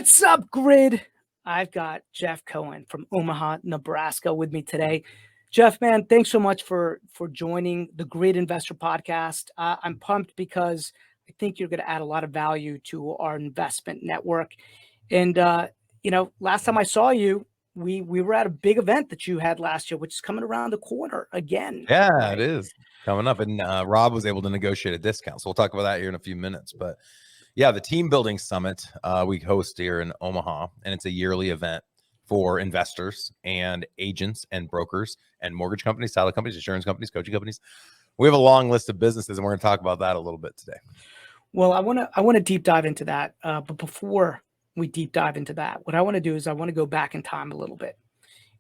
What's up, Grid? I've got Jeff Cohn from Omaha, Nebraska with me today. Jeff, man, thanks so much for joining the Grid Investor Podcast. I'm pumped because I think you're going to add a lot of value to our investment network. And, last time I saw you, we were at a big event that you had last year, which is coming around the corner again. Yeah, right? It is coming up. And Rob was able to negotiate a discount. So we'll talk about that here in a few minutes. But yeah, the Team Building Summit we host here in Omaha, and it's a yearly event for investors and agents and brokers and mortgage companies, title companies, insurance companies, coaching companies. We have a long list of businesses, and we're going to talk about that a little bit today. Well, I want to deep dive into that. But before we deep dive into that, what I want to do is I want to go back in time a little bit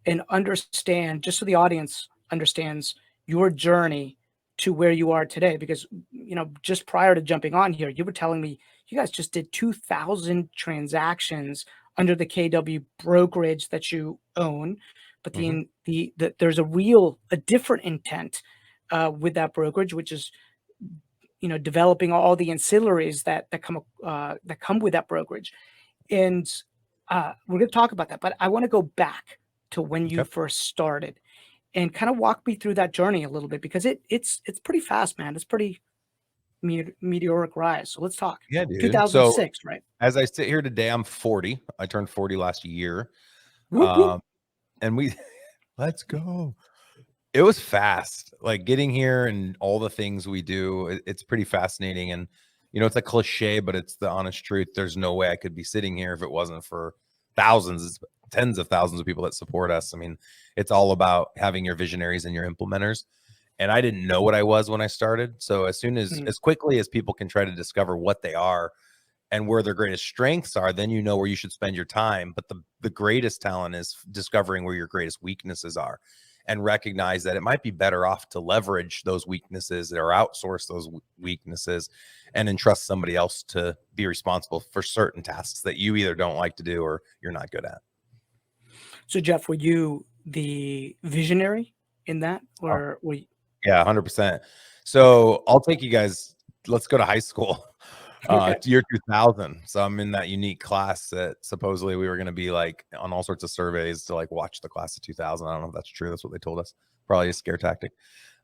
and understand, just so the audience understands your journey to where you are today. Because, just prior to jumping on here, you were telling me you guys just did 2,000 transactions under the KW brokerage that you own. But there's a different intent with that brokerage, which is developing all the ancillaries that come with that brokerage. And we're going to talk about that, but I want to go back to when you first started and kind of walk me through that journey a little bit, because it's pretty fast, man. It's pretty meteoric rise. So let's talk. Yeah, dude. 2006, so, right? As I sit here today, I'm 40. I turned 40 last year. Whoop, whoop. And let's go. It was fast, like getting here and all the things we do. It's pretty fascinating. And, it's a cliche, but it's the honest truth. There's no way I could be sitting here if it wasn't for thousands, tens of thousands of people that support us. I mean, it's all about having your visionaries and your implementers. And I didn't know what I was when I started. So as quickly as people can try to discover what they are and where their greatest strengths are, then you know where you should spend your time. But the greatest talent is discovering where your greatest weaknesses are, and recognize that it might be better off to leverage those weaknesses or outsource those weaknesses and entrust somebody else to be responsible for certain tasks that you either don't like to do or you're not good at. So Jeff, were you the visionary in that, or were you? Yeah, 100%. So I'll take you guys, let's go to high school, year 2000. So I'm in that unique class that supposedly we were going to be like on all sorts of surveys to like watch the class of 2000. I don't know if that's true. That's what they told us. Probably a scare tactic.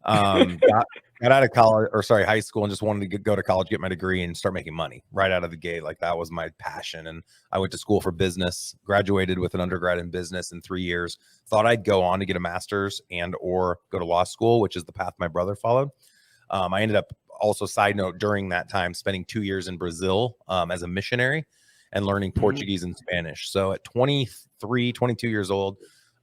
Got out of high school, and just wanted to go to college, get my degree, and start making money right out of the gate. Like that was my passion. And I went to school for business, graduated with an undergrad in business in 3 years, thought I'd go on to get a master's and or go to law school, which is the path my brother followed. I ended up also, side note, during that time, spending 2 years in Brazil as a missionary and learning Portuguese and Spanish. So at 23, 22 years old,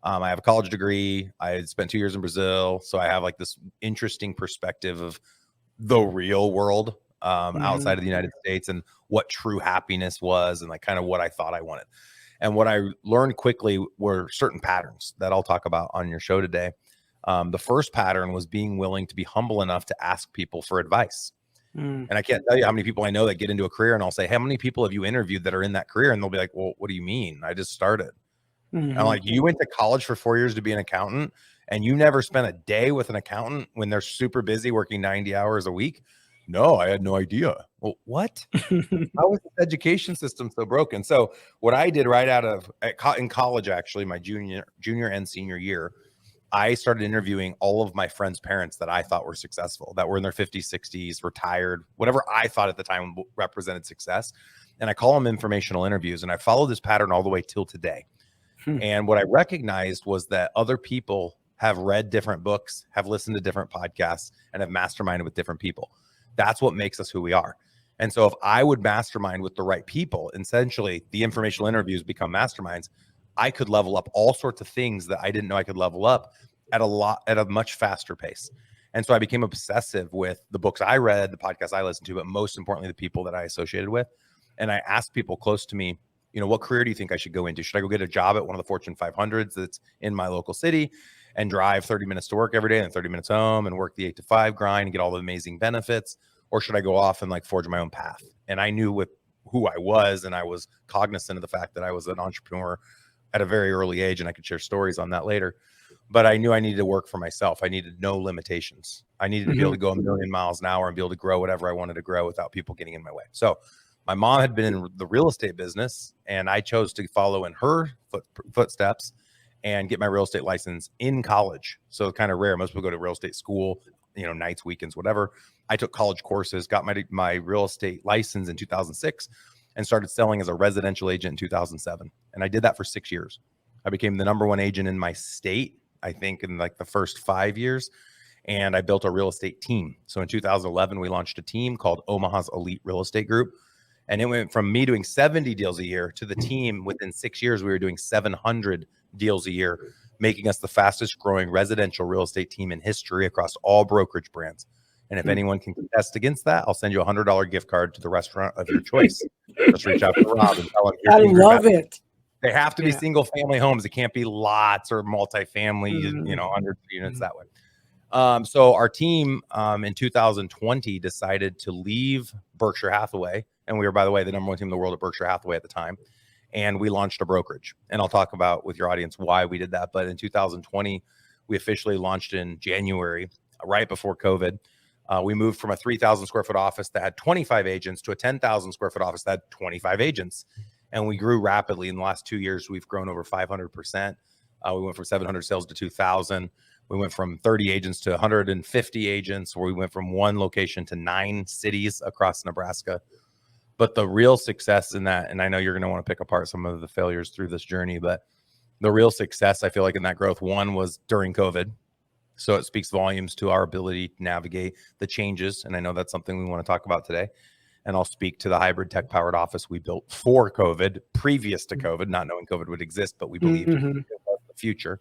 I have a college degree. I had spent 2 years in Brazil. So I have like this interesting perspective of the real world outside of the United States and what true happiness was and like kind of what I thought I wanted. And what I learned quickly were certain patterns that I'll talk about on your show today. The first pattern was being willing to be humble enough to ask people for advice. And I can't tell you how many people I know that get into a career and I'll say, how many people have you interviewed that are in that career? And they'll be like, well, what do you mean? I just started. I'm like, you went to college for 4 years to be an accountant and you never spent a day with an accountant when they're super busy working 90 hours a week? No, I had no idea. Well, what? How was the education system so broken? So what I did right in college, actually, my junior and senior year, I started interviewing all of my friends' parents that I thought were successful, that were in their 50s, 60s, retired, whatever I thought at the time represented success. And I call them informational interviews. And I followed this pattern all the way till today. And what I recognized was that other people have read different books, have listened to different podcasts, and have masterminded with different people. That's what makes us who we are. And so if I would mastermind with the right people, essentially the informational interviews become masterminds, I could level up all sorts of things that I didn't know I could level up at a much faster pace. And so I became obsessive with the books I read, the podcasts I listened to, but most importantly, the people that I associated with. And I asked people close to me, what career do you think I should go into? Should I go get a job at one of the Fortune 500s that's in my local city and drive 30 minutes to work every day and 30 minutes home and work the 8 to 5 grind and get all the amazing benefits? Or should I go off and like forge my own path? And I knew with who I was, and I was cognizant of the fact that I was an entrepreneur at a very early age, and I could share stories on that later. But I knew I needed to work for myself. I needed no limitations. I needed to be able to go a million miles an hour and be able to grow whatever I wanted to grow without people getting in my way. So My mom had been in the real estate business, and I chose to follow in her footsteps and get my real estate license in college. So kind of rare. Most people go to real estate school, nights, weekends, whatever. I took college courses, got my real estate license in 2006, and started selling as a residential agent in 2007. And I did that for 6 years. I became the #1 agent in my state, I think, in like the first 5 years. And I built a real estate team. So in 2011, we launched a team called Omaha's Elite Real Estate Group. And it went from me doing 70 deals a year to the team within 6 years, we were doing 700 deals a year, making us the fastest growing residential real estate team in history across all brokerage brands. And if anyone can contest against that, I'll send you a $100 gift card to the restaurant of your choice. Just reach out to Rob and tell him. I love it. They have to be single family homes. It can't be lots or multifamily, hundreds of units that way. So our team in 2020 decided to leave Berkshire Hathaway. And we were, by the way, the #1 team in the world at Berkshire Hathaway at the time. And we launched a brokerage. And I'll talk about with your audience why we did that. But in 2020, we officially launched in January, right before COVID. We moved from a 3,000 square foot office that had 25 agents to a 10,000 square foot office that had 25 agents. And we grew rapidly. In the last 2 years, we've grown over 500%. We went from 700 sales to 2,000. We went from 30 agents to 150 agents, where we went from 1 location to 9 cities across Nebraska. But the real success in that, and I know you're going to want to pick apart some of the failures through this journey, but the real success, I feel like, in that growth, one was during COVID. So it speaks volumes to our ability to navigate the changes. And I know that's something we want to talk about today. And I'll speak to the hybrid tech powered office we built for COVID, previous to COVID, not knowing COVID would exist, but we believed it was the future.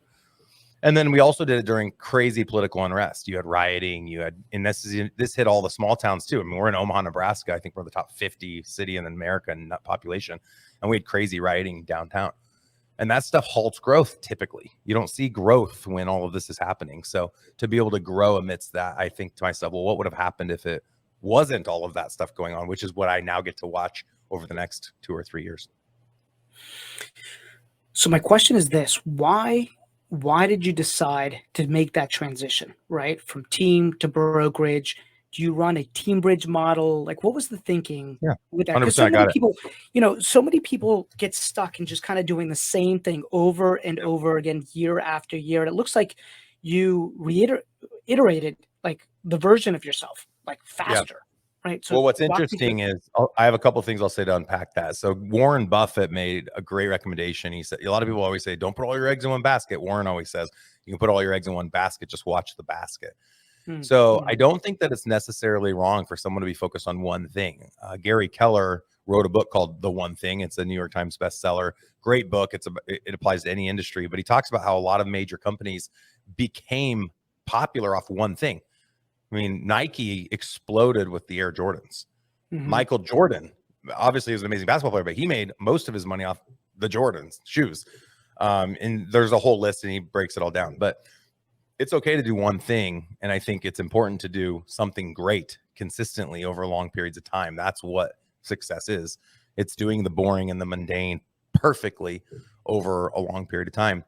And then we also did it during crazy political unrest. You had rioting, and this hit all the small towns too. I mean, we're in Omaha, Nebraska. I think we're the top 50 city in America in population. And we had crazy rioting downtown. And that stuff halts growth typically. You don't see growth when all of this is happening. So to be able to grow amidst that, I think to myself, well, what would have happened if it wasn't all of that stuff going on, which is what I now get to watch over the next 2 or 3 years. So my question is this: why did you decide to make that transition, right? From team to brokerage? Do you run a team bridge model? Like, what was the thinking with that? Because so many people, so many people get stuck in just kind of doing the same thing over and over again, year after year. And it looks like you iterated like the version of yourself, like faster, right? So, well, what's interesting is I have a couple of things I'll say to unpack that. So Warren Buffett made a great recommendation. He said, a lot of people always say, don't put all your eggs in one basket. Warren always says, you can put all your eggs in one basket, just watch the basket. So I don't think that it's necessarily wrong for someone to be focused on one thing. Gary Keller wrote a book called The One Thing. It's a New York Times bestseller. Great book. It applies to any industry, but he talks about how a lot of major companies became popular off one thing. I mean, Nike exploded with the Air Jordans. Michael Jordan, obviously, he was an amazing basketball player, but he made most of his money off the Jordans shoes. And there's a whole list, and he breaks it all down. But it's okay to do one thing. And I think it's important to do something great consistently over long periods of time. That's what success is. It's doing the boring and the mundane perfectly over a long period of time.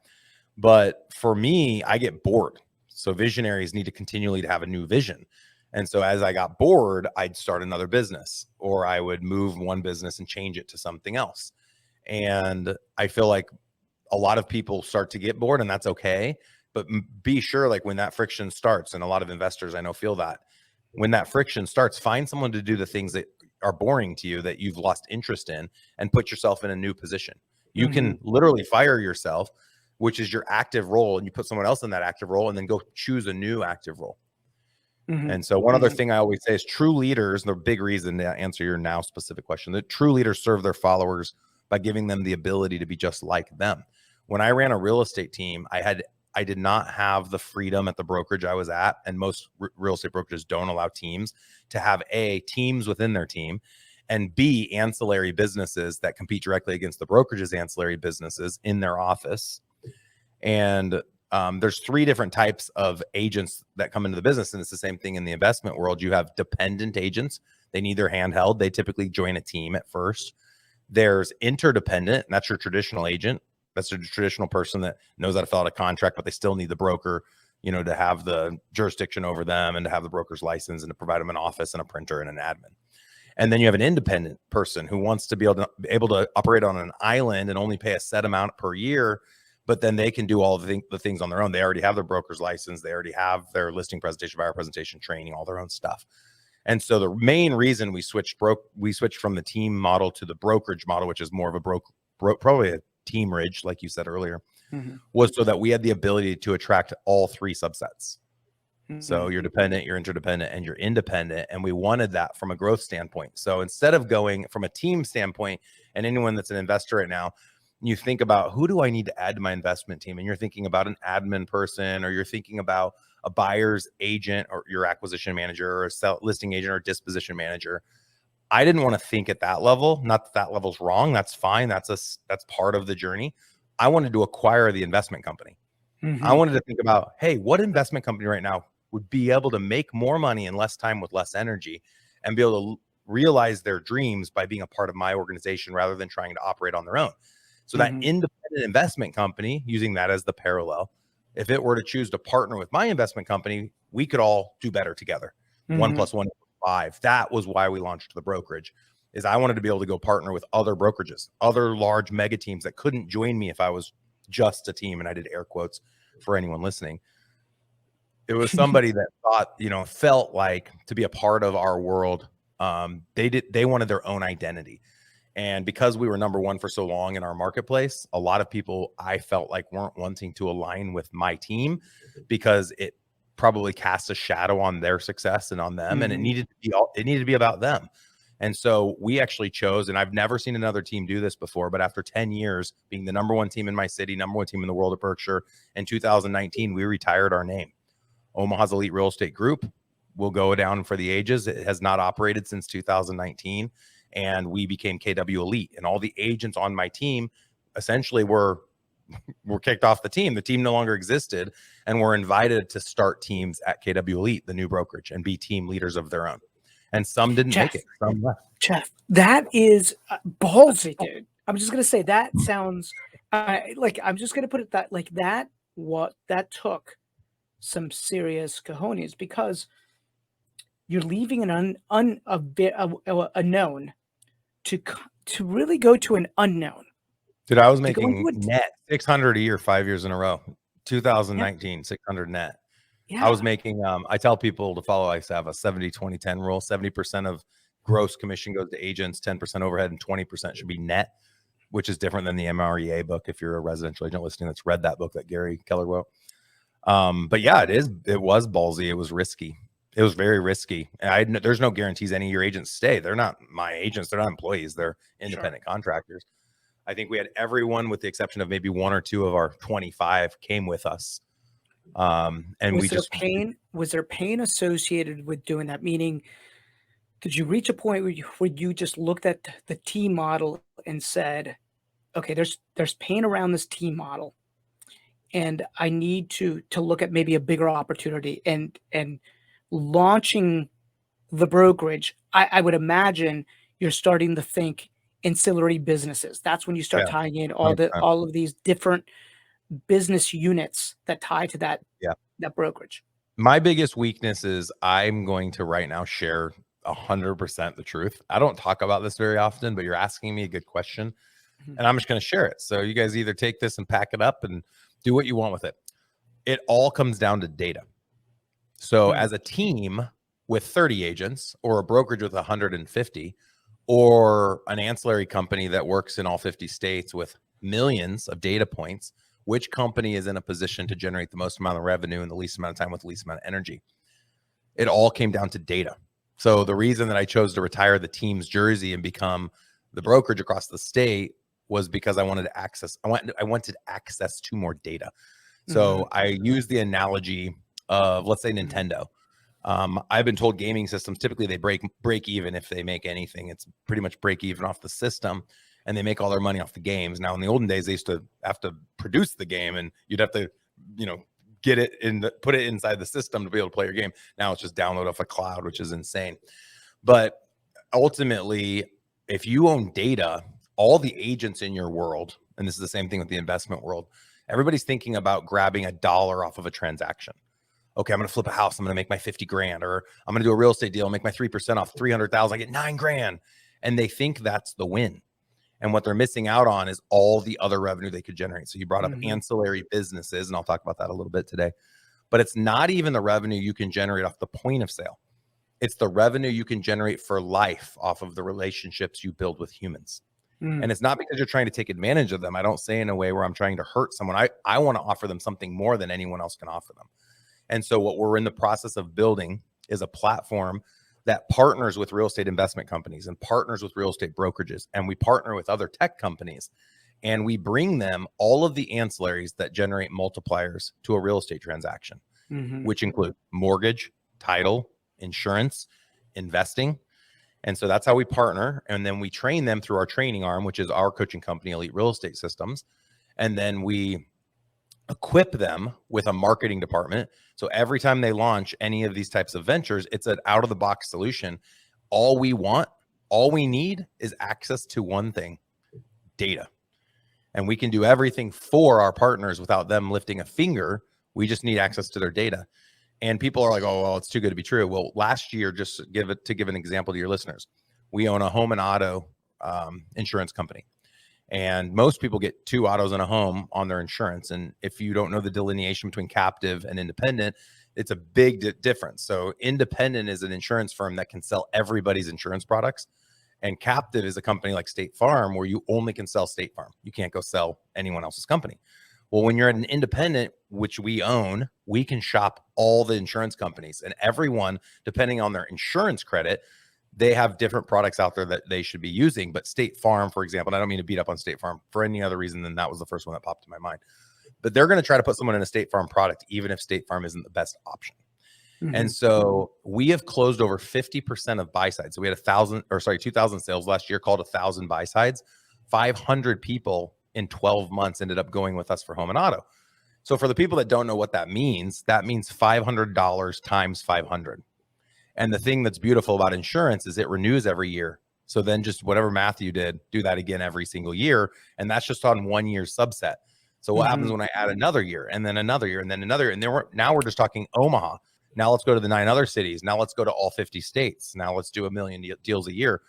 But for me, I get bored. So visionaries need to continually have a new vision. And so as I got bored, I'd start another business, or I would move one business and change it to something else. And I feel like a lot of people start to get bored, and that's okay. But be sure, like, when that friction starts, and a lot of investors I know feel that, when that friction starts, find someone to do the things that are boring to you, that you've lost interest in, and put yourself in a new position. You can literally fire yourself, which is your active role, and you put someone else in that active role, and then go choose a new active role. And so one other thing I always say is true leaders, and the big reason to answer your now specific question, that true leaders serve their followers by giving them the ability to be just like them. When I ran a real estate team, I did not have the freedom at the brokerage I was at, and most real estate brokerages don't allow teams to have teams within their team, and B, ancillary businesses that compete directly against the brokerage's ancillary businesses in their office. And there's 3 different types of agents that come into the business, and it's the same thing in the investment world. You have dependent agents. They need their hand held. They typically join a team at first. There's interdependent, and that's your traditional agent. That's a traditional person that knows how to fill out a contract, but they still need the broker, to have the jurisdiction over them, and to have the broker's license, and to provide them an office and a printer and an admin. And then you have an independent person who wants to be able to operate on an island and only pay a set amount per year, but then they can do all the things on their own. They already have their broker's license. They already have their listing presentation, buyer presentation, training, all their own stuff. And so the main reason we switched from the team model to the brokerage model, which is more of a probably a team ridge, like you said earlier, was so that we had the ability to attract all three subsets. So you're dependent, you're interdependent, and you're independent. And we wanted that from a growth standpoint. So instead of going from a team standpoint, and anyone that's an investor right now, you think about, who do I need to add to my investment team? And you're thinking about an admin person, or you're thinking about a buyer's agent, or your acquisition manager, or a listing agent, or disposition manager. I didn't want to think at that level. Not that that level's wrong. That's fine. That's part of the journey. I wanted to acquire the investment company. I wanted to think about, hey, what investment company right now would be able to make more money in less time with less energy, and be able to realize their dreams by being a part of my organization rather than trying to operate on their own. So that independent investment company, using that as the parallel, if it were to choose to partner with my investment company, we could all do better together. 1 + 1 = 5. That was why we launched the brokerage, is I wanted to be able to go partner with other brokerages, other large mega teams that couldn't join me if I was just a team. And I did air quotes for anyone listening. It was somebody that thought, felt like, to be a part of our world, they wanted their own identity. And because we were number one for so long in our marketplace, a lot of people, I felt like, weren't wanting to align with my team because it probably cast a shadow on their success and on them. And it needed to be about them. And so we actually chose, and I've never seen another team do this before, but after 10 years being the number one team in my city, number one team in the world at Berkshire, in 2019, we retired our name. Omaha's Elite Real Estate Group will go down for the ages. It has not operated since 2019. And we became KW Elite, and all the agents on my team essentially were kicked off the team. The team no longer existed, and were invited to start teams at KW Elite, the new brokerage, and be team leaders of their own. And some didn't make it. Some left. Jeff, that is ballsy, dude. I'm just going to say that sounds I'm just going to put it that that took some serious cojones, because you're leaving an a known to really go to an unknown. Dude, I was making net 600 a year 5 years in a row. 2019, 600 net. Yeah. I was making, I tell people to follow, I have a 70-20-10 rule. 70% of gross commission goes to agents, 10% overhead, and 20% should be net, which is different than the MREA book. If you're a residential agent listening that's read that book that Gary Keller wrote. But yeah, it was ballsy. It was risky. It was very risky. There's no guarantees any of your agents stay. They're not my agents. They're not employees. They're independent contractors. I think we had everyone, with the exception of maybe 1 or 2 of our 25, came with us. And was there pain associated with doing that? Meaning, did you reach a point where you just looked at the team model and said, okay, there's pain around this team model, and I need to look at maybe a bigger opportunity, and launching the brokerage? I would imagine you're starting to think ancillary businesses. That's when you start tying in all of these different business units that tie to that brokerage. My biggest weakness is, I'm going to right now share 100% the truth. I don't talk about this very often, but you're asking me a good question, and I'm just going to share it. So you guys either take this and pack it up and do what you want with it. It all comes down to data. So as a team with 30 agents, or a brokerage with 150, or an ancillary company that works in all 50 states with millions of data points, which company is in a position to generate the most amount of revenue in the least amount of time with the least amount of energy? It all came down to data. So the reason that I chose to retire the team's jersey and become the brokerage across the state was because I wanted access to more data. So I used the analogy of, let's say, Nintendo. I've been told gaming systems, typically they break even if they make anything. It's pretty much break even off the system, and they make all their money off the games. Now, in the olden days, they used to have to produce the game, and you'd have to, get it put it inside the system to be able to play your game. Now it's just download off a cloud, which is insane. But ultimately, if you own data, all the agents in your world, and this is the same thing with the investment world, everybody's thinking about grabbing $1 off of a transaction. okay, I'm going to flip a house. I'm going to make my 50 grand, or I'm going to do a real estate deal, make my 3% off 300,000. I get 9 grand. And they think that's the win. And what they're missing out on is all the other revenue they could generate. So you brought up ancillary businesses, and I'll talk about that a little bit today. But it's not even the revenue you can generate off the point of sale. It's the revenue you can generate for life off of the relationships you build with humans. And it's not because you're trying to take advantage of them. I don't say in a way where I'm trying to hurt someone. I want to offer them something more than anyone else can offer them. And so what we're in the process of building is a platform that partners with real estate investment companies and partners with real estate brokerages. And we partner with other tech companies, and we bring them all of the ancillaries that generate multipliers to a real estate transaction, which include mortgage, title, insurance, investing. And so that's how we partner. And then we train them through our training arm, which is our coaching company, Elite Real Estate Systems. And then we equip them with a marketing department. So every time they launch any of these types of ventures, it's an out of the box solution. All we need is access to one thing: data. And we can do everything for our partners without them lifting a finger. We just need access to their data. And people are like, oh, well, it's too good to be true. Well, last year, just to give an example to your listeners, we own a home and auto insurance company. And most people get 2 autos and a home on their insurance. And if you don't know the delineation between captive and independent, it's a big difference. So independent is an insurance firm that can sell everybody's insurance products. And captive is a company like State Farm, where you only can sell State Farm. You can't go sell anyone else's company. Well, when you're an independent, which we own, we can shop all the insurance companies, and everyone, depending on their insurance credit, they have different products out there that they should be using. But State Farm, for example, and I don't mean to beat up on State Farm for any other reason than that was the first one that popped in my mind, but they're going to try to put someone in a State Farm product, even if State Farm isn't the best option. And so we have closed over 50% of buy sides. So we had 2,000 sales last year, called 1,000 buy sides. 500 people in 12 months ended up going with us for home and auto. So for the people that don't know what that means $500 times 500. And the thing that's beautiful about insurance is it renews every year. So then just whatever math you did, do that again every single year. And that's just on 1 year subset. So what happens when I add another year and then another year and then another year? And then now we're just talking Omaha. Now let's go to the 9 other cities. Now let's go to all 50 states. Now let's do 1 million deals a year.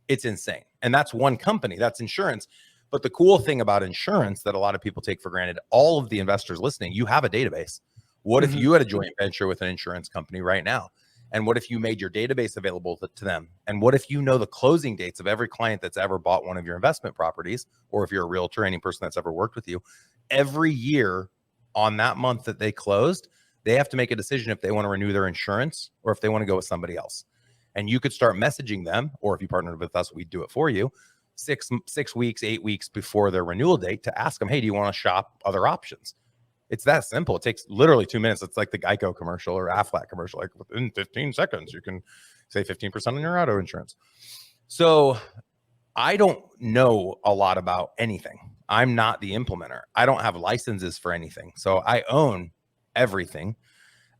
It's insane. And that's one company. That's insurance. But the cool thing about insurance that a lot of people take for granted, all of the investors listening, you have a database. What if you had a joint venture with an insurance company right now? And what if you made your database available to them? And what if you know the closing dates of every client that's ever bought one of your investment properties, or if you're a realtor, any person that's ever worked with you, every year on that month that they closed, they have to make a decision if they want to renew their insurance or if they want to go with somebody else. And you could start messaging them, or if you partnered with us, we'd do it for you, 6 weeks, 8 weeks before their renewal date, to ask them, hey, do you want to shop other options? It's that simple. It takes literally 2 minutes. It's like the Geico commercial or Aflac commercial. Like within 15 seconds, you can save 15% on your auto insurance. So I don't know a lot about anything. I'm not the implementer. I don't have licenses for anything. So I own everything.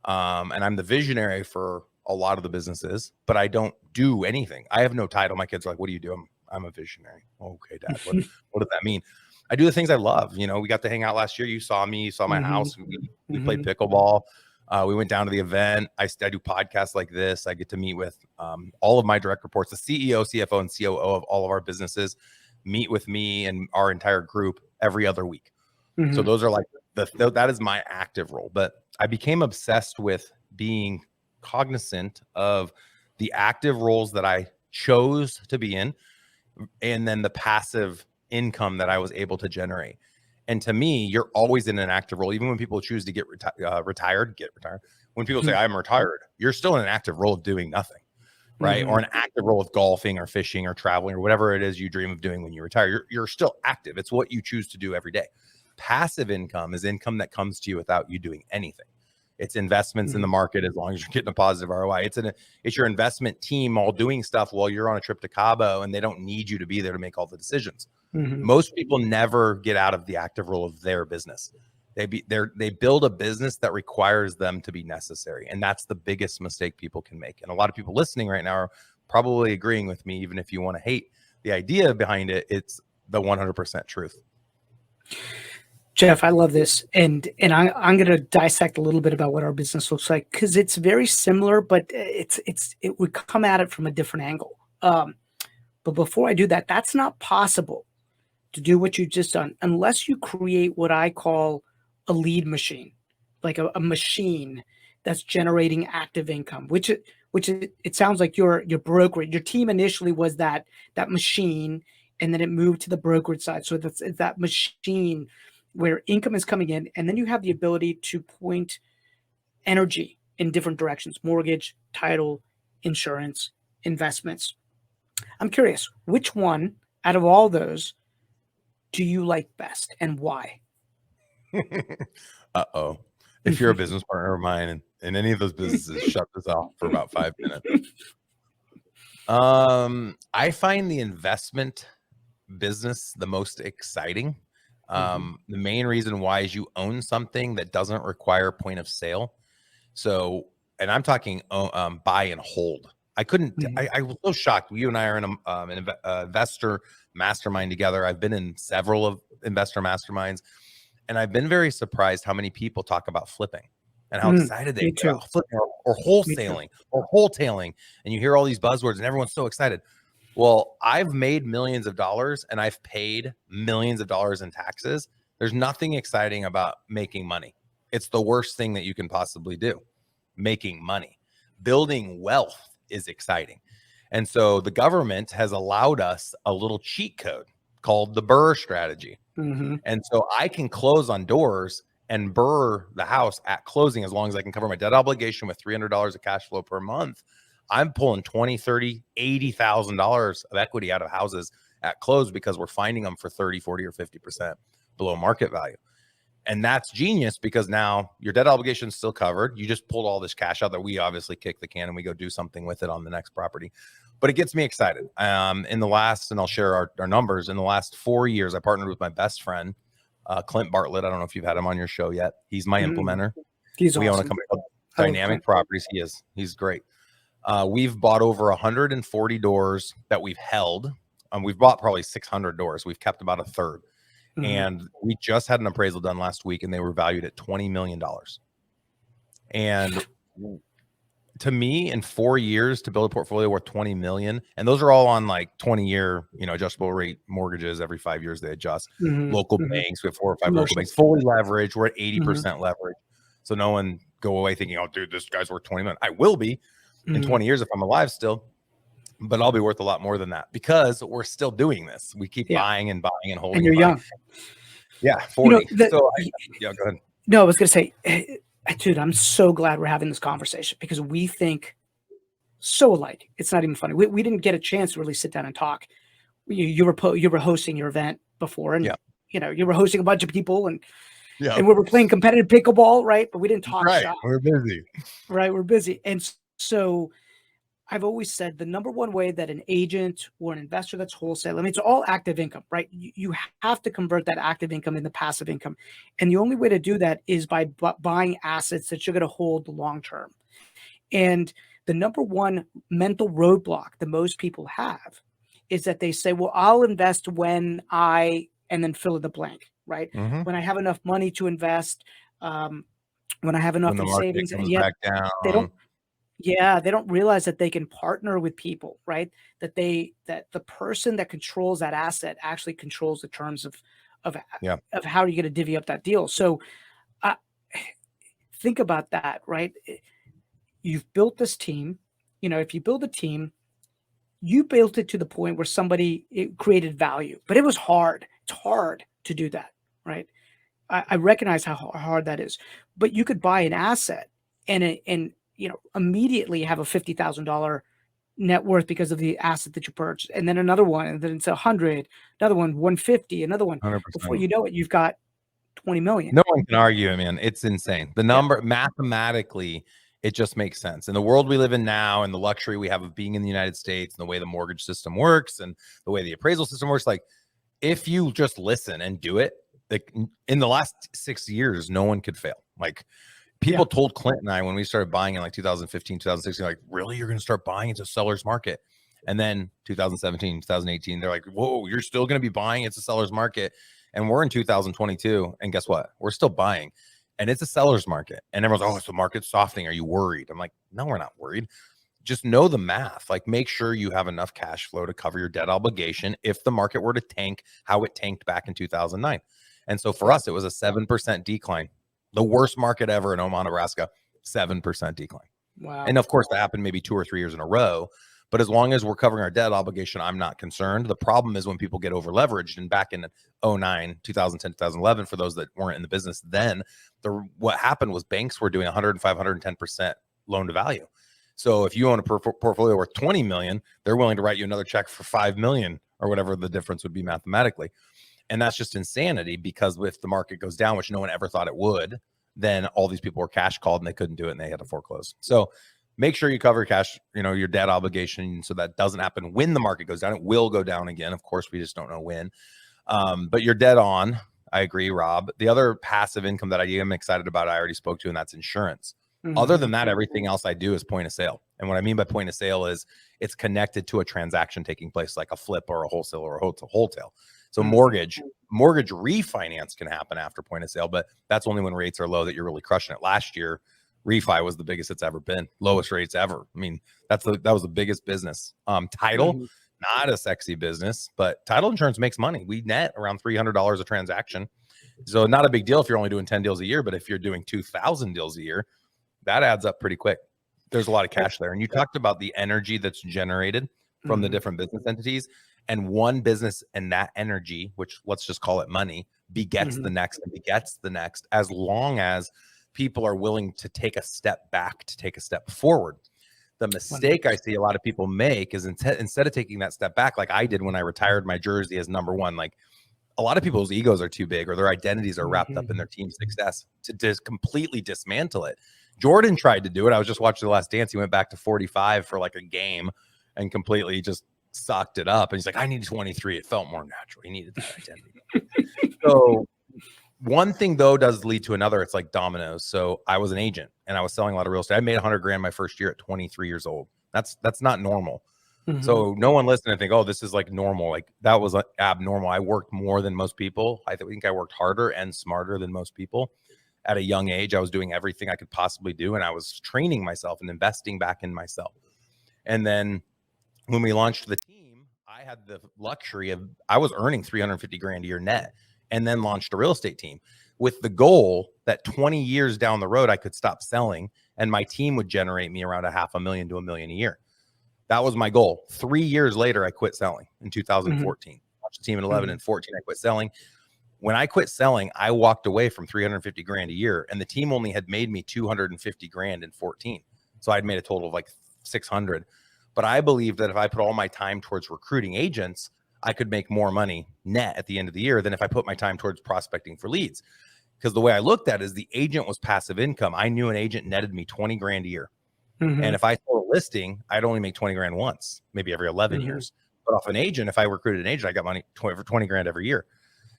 And I'm the visionary for a lot of the businesses, but I don't do anything. I have no title. My kids are like, what do you do? I'm a visionary. Okay, Dad. What does that mean? I do the things I love. You know, we got to hang out last year. You saw me, you saw my house. We played pickleball. We went down to the event. I do podcasts like this. I get to meet with all of my direct reports, the CEO, CFO, and COO of all of our businesses, meet with me and our entire group every other week. So those are like, that is my active role. But I became obsessed with being cognizant of the active roles that I chose to be in, and then the passive income that I was able to generate. And to me, you're always in an active role. Even when people choose to get retired. When people say I'm retired, you're still in an active role of doing nothing, right? Or an active role of golfing or fishing or traveling or whatever it is you dream of doing when you retire. You're still active. It's what you choose to do every day. Passive income is income that comes to you without you doing anything. It's investments in the market as long as you're getting a positive ROI. It's your investment team all doing stuff while you're on a trip to Cabo, and they don't need you to be there to make all the decisions. Most people never get out of the active role of their business. They build a business that requires them to be necessary. And that's the biggest mistake people can make. And a lot of people listening right now are probably agreeing with me, even if you want to hate the idea behind it, it's the 100% truth. Jeff, I love this, and I'm going to dissect a little bit about what our business looks like, because it's very similar, but it would come at it from a different angle. But before I do that, that's not possible to do what you just done unless you create what I call a lead machine, like a machine that's generating active income, which it sounds like your brokerage, your team initially was that machine, and then it moved to the brokerage side. So that's that machine where income is coming in, and then you have the ability to point energy in different directions: mortgage, title, insurance, investments. I'm curious, which one out of all those do you like best, and why? Uh-oh. If you're a business partner of mine and any of those businesses, shut this off for about 5 minutes. I find the investment business the most exciting. The main reason why is you own something that doesn't require point of sale. So, and I'm talking buy and hold. I couldn't, I was so shocked. You and I are in an investor mastermind together. I've been in several of investor masterminds, and I've been very surprised how many people talk about flipping and how excited they get about flipping or wholesaling or wholetailing. And you hear all these buzzwords and everyone's so excited. Well, I've made millions of dollars and I've paid millions of dollars in taxes. There's nothing exciting about making money. It's the worst thing that you can possibly do. Making money, building wealth is exciting. And so the government has allowed us a little cheat code called the BRRRR strategy. And so I can close on doors and BRRRR the house at closing as long as I can cover my debt obligation with $300 of cash flow per month. I'm pulling $20,000, $30,000, $80,000 of equity out of houses at close because we're finding them for 30, 40, or 50% below market value. And that's genius because now your debt obligation is still covered. You just pulled all this cash out that we obviously kick the can and we go do something with it on the next property. But it gets me excited. In the last, and I'll share our numbers, in the last 4 years, I partnered with my best friend, Clint Bartlett. I don't know if you've had him on your show yet. He's my implementer. He's we awesome. own a company called Dynamic Properties. He's great. We've bought over 140 doors that we've held. We've bought probably 600 doors. We've kept about a third. And we just had an appraisal done last week and they were valued at $20 million. And to me, in 4 years to build a portfolio worth 20 million, and those are all on like 20-year, adjustable rate mortgages. Every 5 years they adjust. Local banks, we have 4 or 5 local banks, fully leveraged. We're at 80% leverage. So no one go away thinking, oh, dude, this guy's worth 20 million. I will be in 20 years if I'm alive still, but I'll be worth a lot more than that because we're still doing this. We keep buying and buying and holding. And you're young. Yeah, 40. Go ahead. No, I was going to say, dude, I'm so glad we're having this conversation because we think so alike. It's not even funny. We didn't get a chance to really sit down and talk. You were hosting your event before, and you were hosting a bunch of people, and we were playing competitive pickleball, right? But we didn't talk shop. We're busy. Right, we're busy, and so I've always said the number one way that an agent or an investor that's wholesale, I mean, it's all active income, right? You have to convert that active income into passive income. And the only way to do that is by buying assets that you're going to hold long term. And the number one mental roadblock that most people have is that they say, well, I'll invest when and then fill in the blank, right? When I have enough money to invest, when I have enough in savings. And yet they don't realize that they can partner with people, right? That the person that controls that asset actually controls the terms of how you're going to divvy up that deal. So think about that, right? You've built this team. If you build a team, you built it to the point where it created value, but it was hard. It's hard to do that, right? I recognize how hard that is, but you could buy an asset and immediately have a $50,000 net worth because of the asset that you purchased, and then another one, and then it's 100, another one, 150, another one. 100%. Before you know it, you've got 20 million. No one can argue it, man. It's insane. The number mathematically, it just makes sense. In the world we live in now and the luxury we have of being in the United States and the way the mortgage system works and the way the appraisal system works, like if you just listen and do it, like in the last 6 years, no one could fail. Like people told Clint and I when we started buying in like 2015, 2016, like, really, you're going to start buying into seller's market? And then 2017, 2018, they're like, whoa, you're still going to be buying it's a seller's market. And we're in 2022. And guess what? We're still buying. And it's a seller's market. And everyone's, oh, it's the market's softening. Are you worried? I'm like, no, we're not worried. Just know the math. Like, make sure you have enough cash flow to cover your debt obligation if the market were to tank how it tanked back in 2009. And so for us, it was a 7% decline. The worst market ever in Omaha, Nebraska, 7% decline. Wow. And of course, that happened maybe 2 or 3 years in a row. But as long as we're covering our debt obligation, I'm not concerned. The problem is when people get over leveraged. And back in 09, 2010, 2011, for those that weren't in the business then, what happened was banks were doing 105, 110% loan to value. So if you own a portfolio worth 20 million, they're willing to write you another check for 5 million or whatever the difference would be mathematically. And that's just insanity, because if the market goes down, which no one ever thought it would, then all these people were cash called and they couldn't do it and they had to foreclose. So make sure you cover cash, your debt obligation, so that doesn't happen when the market goes down. It will go down again. Of course, we just don't know when. But you're dead on. I agree, Rob. The other passive income that I am excited about, I already spoke to, and that's insurance. Other than that, everything else I do is point of sale. And what I mean by point of sale is it's connected to a transaction taking place, like a flip or a wholesale or a wholesale. So mortgage refinance can happen after point of sale, but that's only when rates are low that you're really crushing it. Last year, refi was the biggest it's ever been, lowest rates ever. I mean, that was the biggest business. Title, not a sexy business, but title insurance makes money. We net around $300 a transaction. So not a big deal if you're only doing 10 deals a year, but if you're doing 2,000 deals a year, that adds up pretty quick. There's a lot of cash there. And you talked about the energy that's generated from the different business entities, and one business and that energy, which let's just call it money, begets the next and begets the next, as long as people are willing to take a step back, to take a step forward. The mistake I see a lot of people make is instead of taking that step back, like I did when I retired my jersey as number one, like a lot of people's egos are too big, or their identities are wrapped up in their team's success, to completely dismantle it. Jordan tried to do it. I was just watching The Last Dance. He went back to 45 for like a game and completely just sucked it up. And he's like, I need 23. It felt more natural. He needed that identity. So one thing though does lead to another. It's like dominoes. So I was an agent and I was selling a lot of real estate. I made 100 grand my first year at 23 years old. That's not normal. So no one listening and think, oh, this is like normal. Like that was abnormal. I worked more than most people. I think I worked harder and smarter than most people. At a young age, I was doing everything I could possibly do. And I was training myself and investing back in myself. And then when we launched the team, I had the luxury of, I was earning 350 grand a year net, and then launched a real estate team with the goal that 20 years down the road, I could stop selling and my team would generate me around $500,000 to $1 million a year. That was my goal. 3 years later, I quit selling in 2014. Launched the team in 11 and 14. I quit selling. When I quit selling, I walked away from 350 grand a year, and the team only had made me 250 grand in 14. So I'd made a total of like 600. But I believe that if I put all my time towards recruiting agents, I could make more money net at the end of the year than if I put my time towards prospecting for leads. Because the way I looked at it is the agent was passive income. I knew an agent netted me 20 grand a year. And if I sold a listing, I'd only make 20 grand once, maybe every 11 years. But off an agent, if I recruited an agent, I got money for 20 grand every year.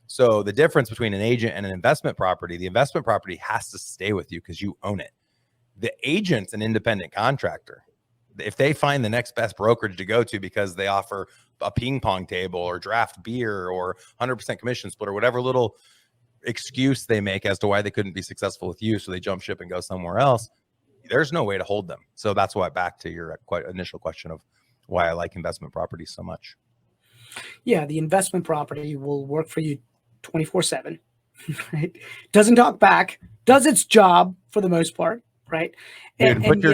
So the difference between an agent and an investment property, the investment property has to stay with you because you own it. The agent's an independent contractor. If they find the next best brokerage to go to because they offer a ping pong table or draft beer or 100% commission split or whatever little excuse they make as to why they couldn't be successful with you, so they jump ship and go somewhere else, there's no way to hold them. So that's why, back to your initial question of why I like investment properties so much. Yeah, the investment property will work for you 24/7, right? Doesn't talk back, does its job for the most part, right? Dude, put your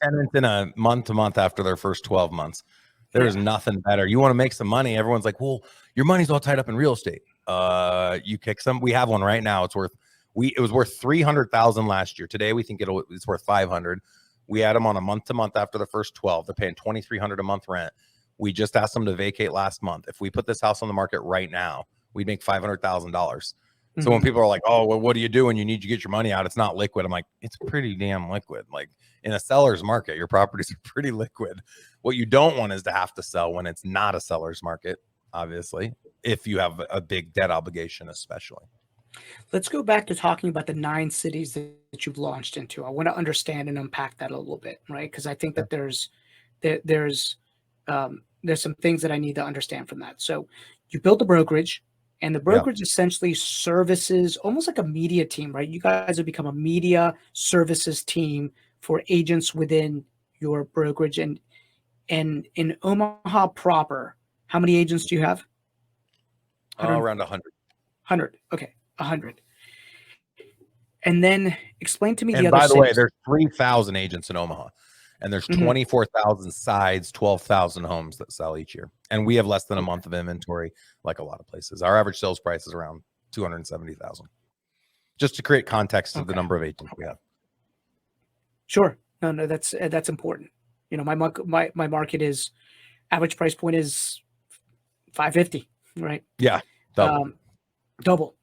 tenants in a month to month after their first 12 months. There's nothing better. You want to make some money. Everyone's like, well, your money's all tied up in real estate. You kick some. We have one right now. It was worth 300,000 last year. Today we think it's worth 500. We had them on a month to month after the first 12. They're paying 2,300 a month rent. We just asked them to vacate last month. If we put this house on the market right now, we'd make $500,000. So when people are like, oh, well, what do you do when you need to get your money out? It's not liquid. I'm like, it's pretty damn liquid. Like in a seller's market, your properties are pretty liquid. What you don't want is to have to sell when it's not a seller's market, obviously, if you have a big debt obligation, especially. Let's go back to talking about the 9 cities that you've launched into. I want to understand and unpack that a little bit, right? Because I think that there's some things that I need to understand from that. So you built a brokerage And the Yeah. brokerage essentially services almost like a media team, right? You guys have become a media services team for agents within your brokerage. And in Omaha proper, how many agents do you have? Around 100. 100. Okay, 100. And then explain to me the And other by the way, cities. there's 3,000 agents in Omaha, and there's 24,000 sides, 12,000 homes that sell each year. And we have less than a month of inventory, like a lot of places. Our average sales price is around 270,000. Just to create context of the number of agents we have. Sure. No, that's important. You know, my market is average price point is 550, right? Yeah. Double,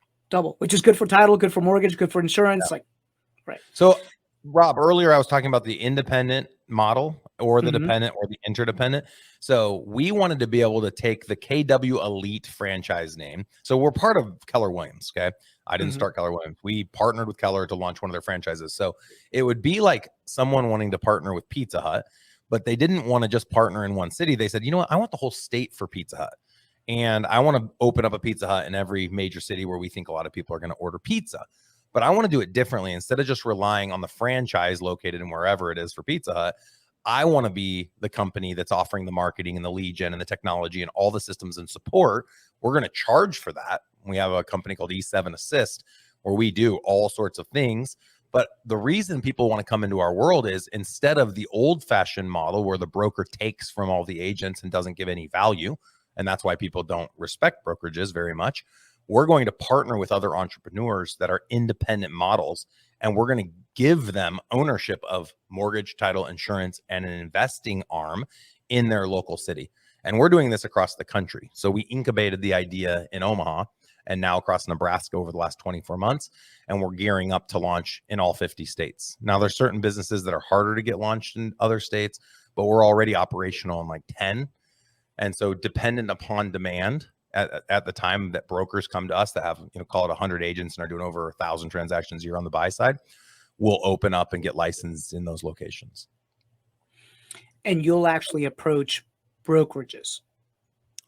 which is good for title, good for mortgage, good for insurance. Yeah. Like, right. So, Rob, earlier I was talking about the independent model or the dependent or the interdependent. So we wanted to be able to take the KW Elite franchise name. So we're part of Keller Williams. Okay. I didn't start Keller Williams. We partnered with Keller to launch one of their franchises. So it would be like someone wanting to partner with Pizza Hut, but they didn't want to just partner in one city. They said, you know what? I want the whole state for Pizza Hut. And I want to open up a Pizza Hut in every major city where we think a lot of people are going to order pizza. But I want to do it differently. Instead of just relying on the franchise located in wherever it is for Pizza Hut, I want to be the company that's offering the marketing and the lead gen and the technology and all the systems and support. We're going to charge for that. We have a company called E7 Assist where we do all sorts of things. But the reason people want to come into our world is instead of the old fashioned model where the broker takes from all the agents and doesn't give any value, and that's why people don't respect brokerages very much. We're going to partner with other entrepreneurs that are independent models, and we're going to give them ownership of mortgage, title, insurance, and an investing arm in their local city. And we're doing this across the country. So we incubated the idea in Omaha and now across Nebraska over the last 24 months. And we're gearing up to launch in all 50 states. Now, there's certain businesses that are harder to get launched in other states, but we're already operational in like 10. And so dependent upon demand at the time that brokers come to us that have, call it 100 agents and are doing over 1,000 transactions a year on the buy side, we'll open up and get licensed in those locations. And you'll actually approach brokerages.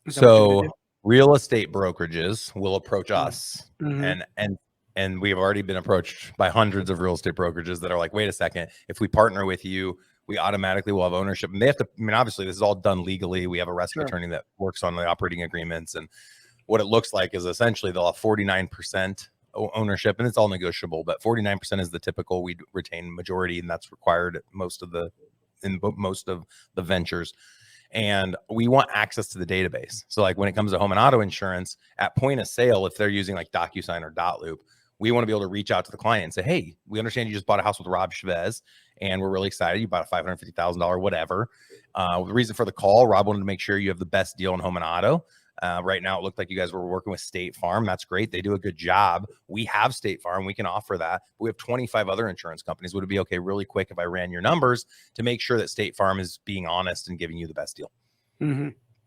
So real estate brokerages will approach us, and we have already been approached by hundreds of real estate brokerages that are like, wait a second, if we partner with you, we automatically will have ownership. And they have to, obviously this is all done legally. We have a risk attorney that works on the operating agreements. And what it looks like is essentially they'll have 49% ownership, and it's all negotiable, but 49% is the typical. We retain majority, and that's required in most of the ventures. And we want access to the database. So like when it comes to home and auto insurance at point of sale, if they're using like DocuSign or Dotloop, we want to be able to reach out to the client and say, hey, we understand you just bought a house with Rob Chavez, and we're really excited. You bought a $550,000, whatever. The reason for the call, Rob wanted to make sure you have the best deal in home and auto. Right now, it looked like you guys were working with State Farm. That's great. They do a good job. We have State Farm. We can offer that. But we have 25 other insurance companies. Would it be okay really quick if I ran your numbers to make sure that State Farm is being honest and giving you the best deal?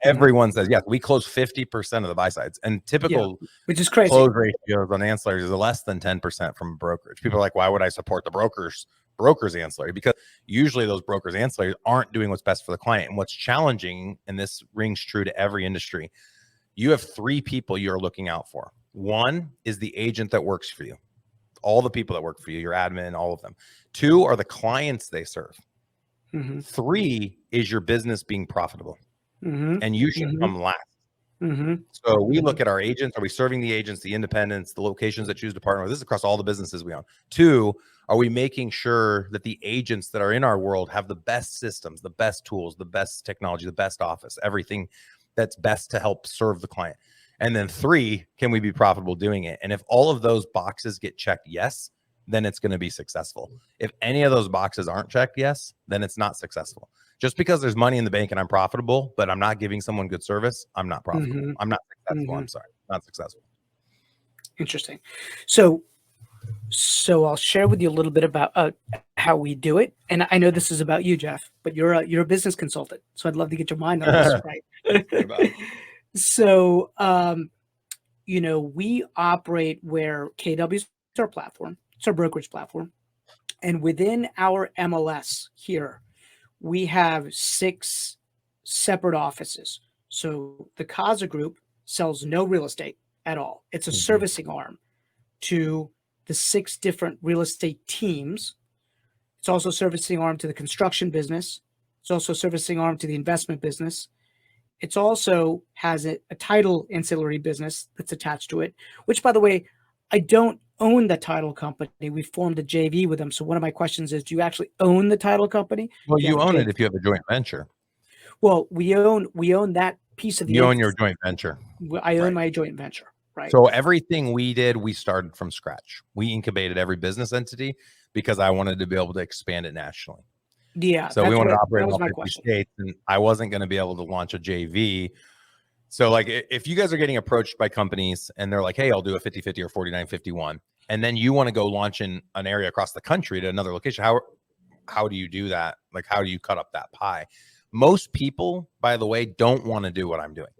Everyone says, yes, we close 50% of the buy sides, and typical which is crazy. Close ratios on ancillaries is less than 10% from a brokerage. People are like, why would I support the broker's ancillary? Because usually those brokers ancillaries aren't doing what's best for the client. And what's challenging, and this rings true to every industry, you have three people you're looking out for. One is the agent that works for you, all the people that work for you, your admin, all of them. Two are the clients they serve. Three is your business being profitable. And you should come last. So we look at our agents. Are we serving the agents, the independents, the locations that choose to partner with? This is across all the businesses we own. Two, are we making sure that the agents that are in our world have the best systems, the best tools, the best technology, the best office, everything that's best to help serve the client? And then three, can we be profitable doing it? And if all of those boxes get checked yes, then it's going to be successful. If any of those boxes aren't checked yes, then it's not successful. Just because there's money in the bank and I'm profitable, but I'm not giving someone good service, I'm not profitable. I'm not successful. I'm sorry, not successful. Interesting. So I'll share with you a little bit about how we do it. And I know this is about you, Jeff, but you're a business consultant, so I'd love to get your mind on this, right? So, we operate where KW is our platform. It's our brokerage platform. And within our MLS here, we have 6 separate offices. So the Kaza Group sells no real estate at all. It's a Mhm. servicing arm to the 6 different real estate teams. It's also a servicing arm to the construction business. It's also a servicing arm to the investment business. It's also has a title ancillary business that's attached to it, which, by the way, I don't own the title company. We formed a JV with them. So one of my questions is, do you actually own the title company? Well, Do you have a own it JV? if you have a joint venture. Well, we own that piece of the You own your entity. joint venture. I own Right. my joint venture, right? So everything we did, we started from scratch. We incubated every business entity because I wanted to be able to expand it nationally. Yeah, So we wanted to operate that in was all my 50 question. states, and I wasn't going to be able to launch a JV. So like if you guys are getting approached by companies and they're like, hey, I'll do a 50-50 or 49-51, and then you want to go launch in an area across the country to another location, how do you do that? Like, how do you cut up that pie? Most people, by the way, don't want to do what I'm doing.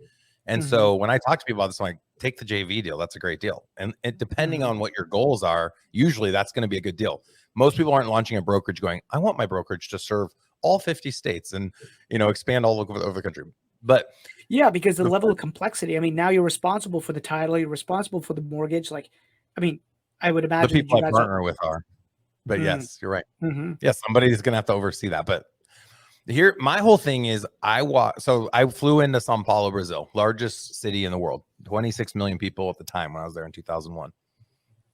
And Mhm. so when I talk to people about this, I'm like, take the JV deal. That's a great deal. And depending Mhm. on what your goals are, usually that's going to be a good deal. Most people aren't launching a brokerage going, I want my brokerage to serve all 50 states and, expand all over the country. But Yeah, because the level of complexity. I mean, now you're responsible for the title. You're responsible for the mortgage. Like, I mean, I would the imagine that people you I guys are. partner with are, but yes, you're right. Mm-hmm. Yes, somebody's going to have to oversee that. But here, my whole thing is so I flew into Sao Paulo, Brazil, largest city in the world, 26 million people at the time when I was there in 2001.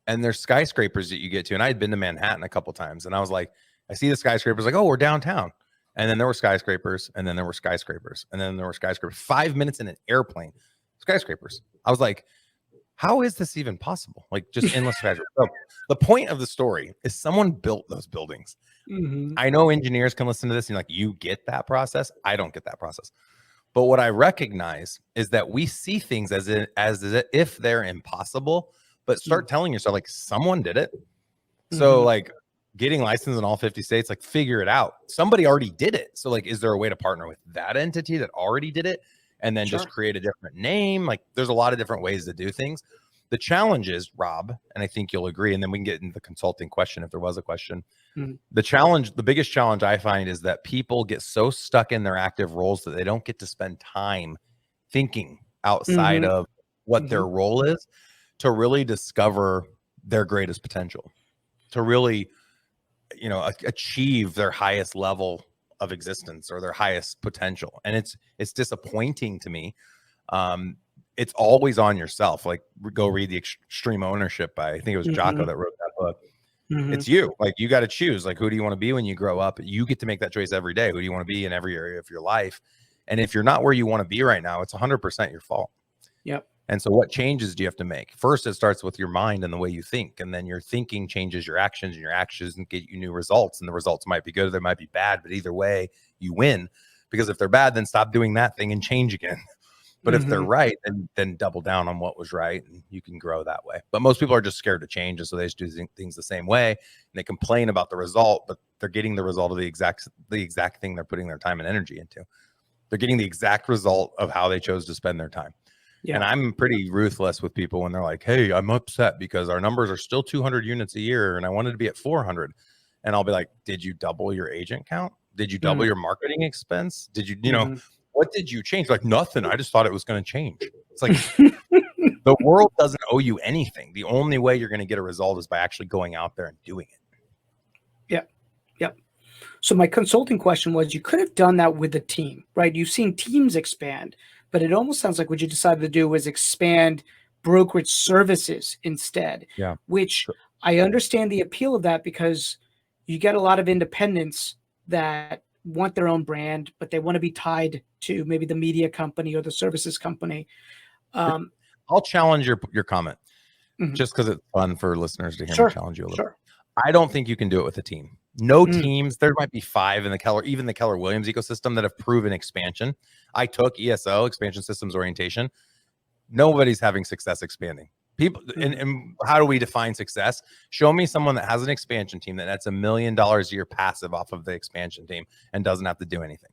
And there's skyscrapers that you get to. And I had been to Manhattan a couple times. And I was like, I see the skyscrapers like, oh, we're downtown. And then there were skyscrapers. And then there were skyscrapers. And then there were skyscrapers. 5 minutes in an airplane, skyscrapers. I was like, how is this even possible? Like just endless skyscrapers. So the point of the story is someone built those buildings. Mm-hmm. I know engineers can listen to this and like, you get that process. I don't get that process. But what I recognize is that we see things as if they're impossible, but start telling yourself like someone did it. So Mhm. like getting licensed in all 50 states, like figure it out. Somebody already did it. So like, is there a way to partner with that entity that already did it and then just Sure. create a different name? Like there's a lot of different ways to do things. The challenge is, Rob, and I think you'll agree, and then we can get into the consulting question if there was a question. Mhm. The biggest challenge I find is that people get so stuck in their active roles that they don't get to spend time thinking outside Mhm. of what their Mhm. role is to really discover their greatest potential, to really, achieve their highest level of existence or their highest potential. And it's disappointing to me. It's always on yourself. Like go read the Extreme Ownership by, I think it was Jocko Mhm. that wrote that book. Mhm. It's you. Like you got to choose. Like who do you want to be when you grow up? You get to make that choice every day. Who do you want to be in every area of your life? And if you're not where you want to be right now, it's 100% your fault. Yep. And so what changes do you have to make? First, it starts with your mind and the way you think. And then your thinking changes your actions, and your actions get you new results. And the results might be good or they might be bad, but either way, you win. Because if they're bad, then stop doing that thing and change again. But if they're Mhm. right, then double down on what was right, and you can grow that way. But most people are just scared to change, and so they just do things the same way, and they complain about the result, but they're getting the result of the exact thing they're putting their time and energy into. They're getting the exact result of how they chose to spend their time. Yeah. And I'm pretty ruthless with people when they're like, hey, I'm upset because our numbers are still 200 units a year, and I wanted to be at 400. And I'll be like, did you double your agent count? Did you double your marketing expense? Did you, Mhm. what did you change? Like nothing. I just thought it was going to change. It's like the world doesn't owe you anything. The only way you're going to get a result is by actually going out there and doing it. Yep. Yep. So my consulting question was, you could have done that with the team, right? You've seen teams expand, but it almost sounds like what you decided to do was expand brokerage services instead. Yeah. Which I understand the appeal of that because you get a lot of independents that want their own brand, but they want to be tied to maybe the media company or the services company. I'll challenge your comment Mhm. just because it's fun for listeners to hear me Sure. challenge you a little. Sure. I don't think you can do it with a team. No Mm. teams. There might be 5 in the Keller Williams ecosystem that have proven expansion. I took ESO, expansion systems orientation. Nobody's having success expanding. People, and how do we define success? Show me someone that has an expansion team that's $1 million a year passive off of the expansion team and doesn't have to do anything.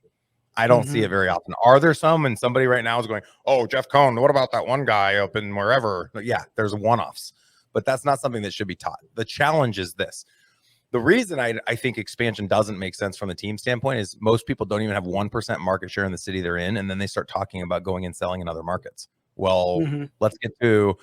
I don't see it very often. Are there some? And somebody right now is going, oh, Jeff Cohn, what about that one guy up in wherever? But yeah, there's one-offs, but that's not something that should be taught. The challenge is this. The reason I think expansion doesn't make sense from the team standpoint is most people don't even have 1% market share in the city they're in. And then they start talking about going and selling in other markets. Well, Mhm. let's get to,